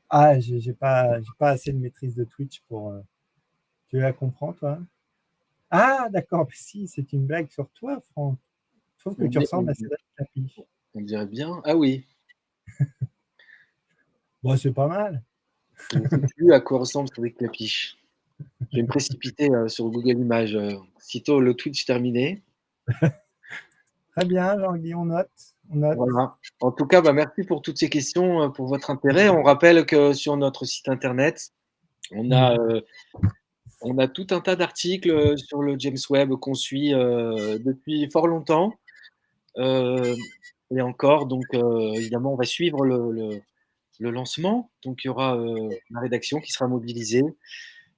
Ah, j'ai pas assez de maîtrise de Twitch pour. Tu la comprends, toi? Ah, d'accord, mais si, c'est une blague sur toi, Franck. Je trouve que tu ressembles à Cédric Clapiche. On dirait bien. Ah oui. Bon, c'est pas mal. Je ne sais plus à quoi ressemble Cédric Clapiche. Je vais me précipiter sur Google Images. Sitôt le Twitch terminé. Très bien, Jean-Guy, on note. On note. Voilà. En tout cas, merci pour toutes ces questions, pour votre intérêt. On rappelle que sur notre site internet, on a, on a tout un tas d'articles sur le James Webb qu'on suit depuis fort longtemps. Et encore, donc évidemment, on va suivre le lancement. Donc il y aura la rédaction qui sera mobilisée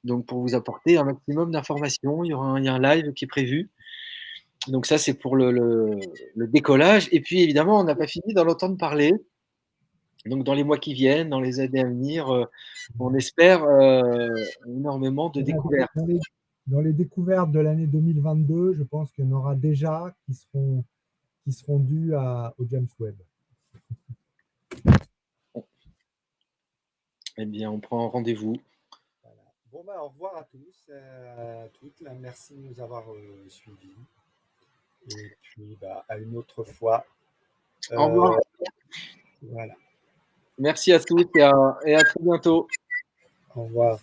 donc, pour vous apporter un maximum d'informations. Il y a un live qui est prévu. Donc ça, c'est pour le décollage. Et puis évidemment, on n'a pas fini d'en entendre parler. Donc dans les mois qui viennent, dans les années à venir, on espère énormément de découvertes. Dans les découvertes de l'année 2022, je pense qu'il y en aura déjà qui seront dues au James Webb. Eh bien, on prend rendez-vous. Voilà. Bon, au revoir à tous, à toutes. Merci de nous avoir suivis. Et puis, à une autre fois. Au revoir. Voilà. Merci à tous et à très bientôt. Au revoir.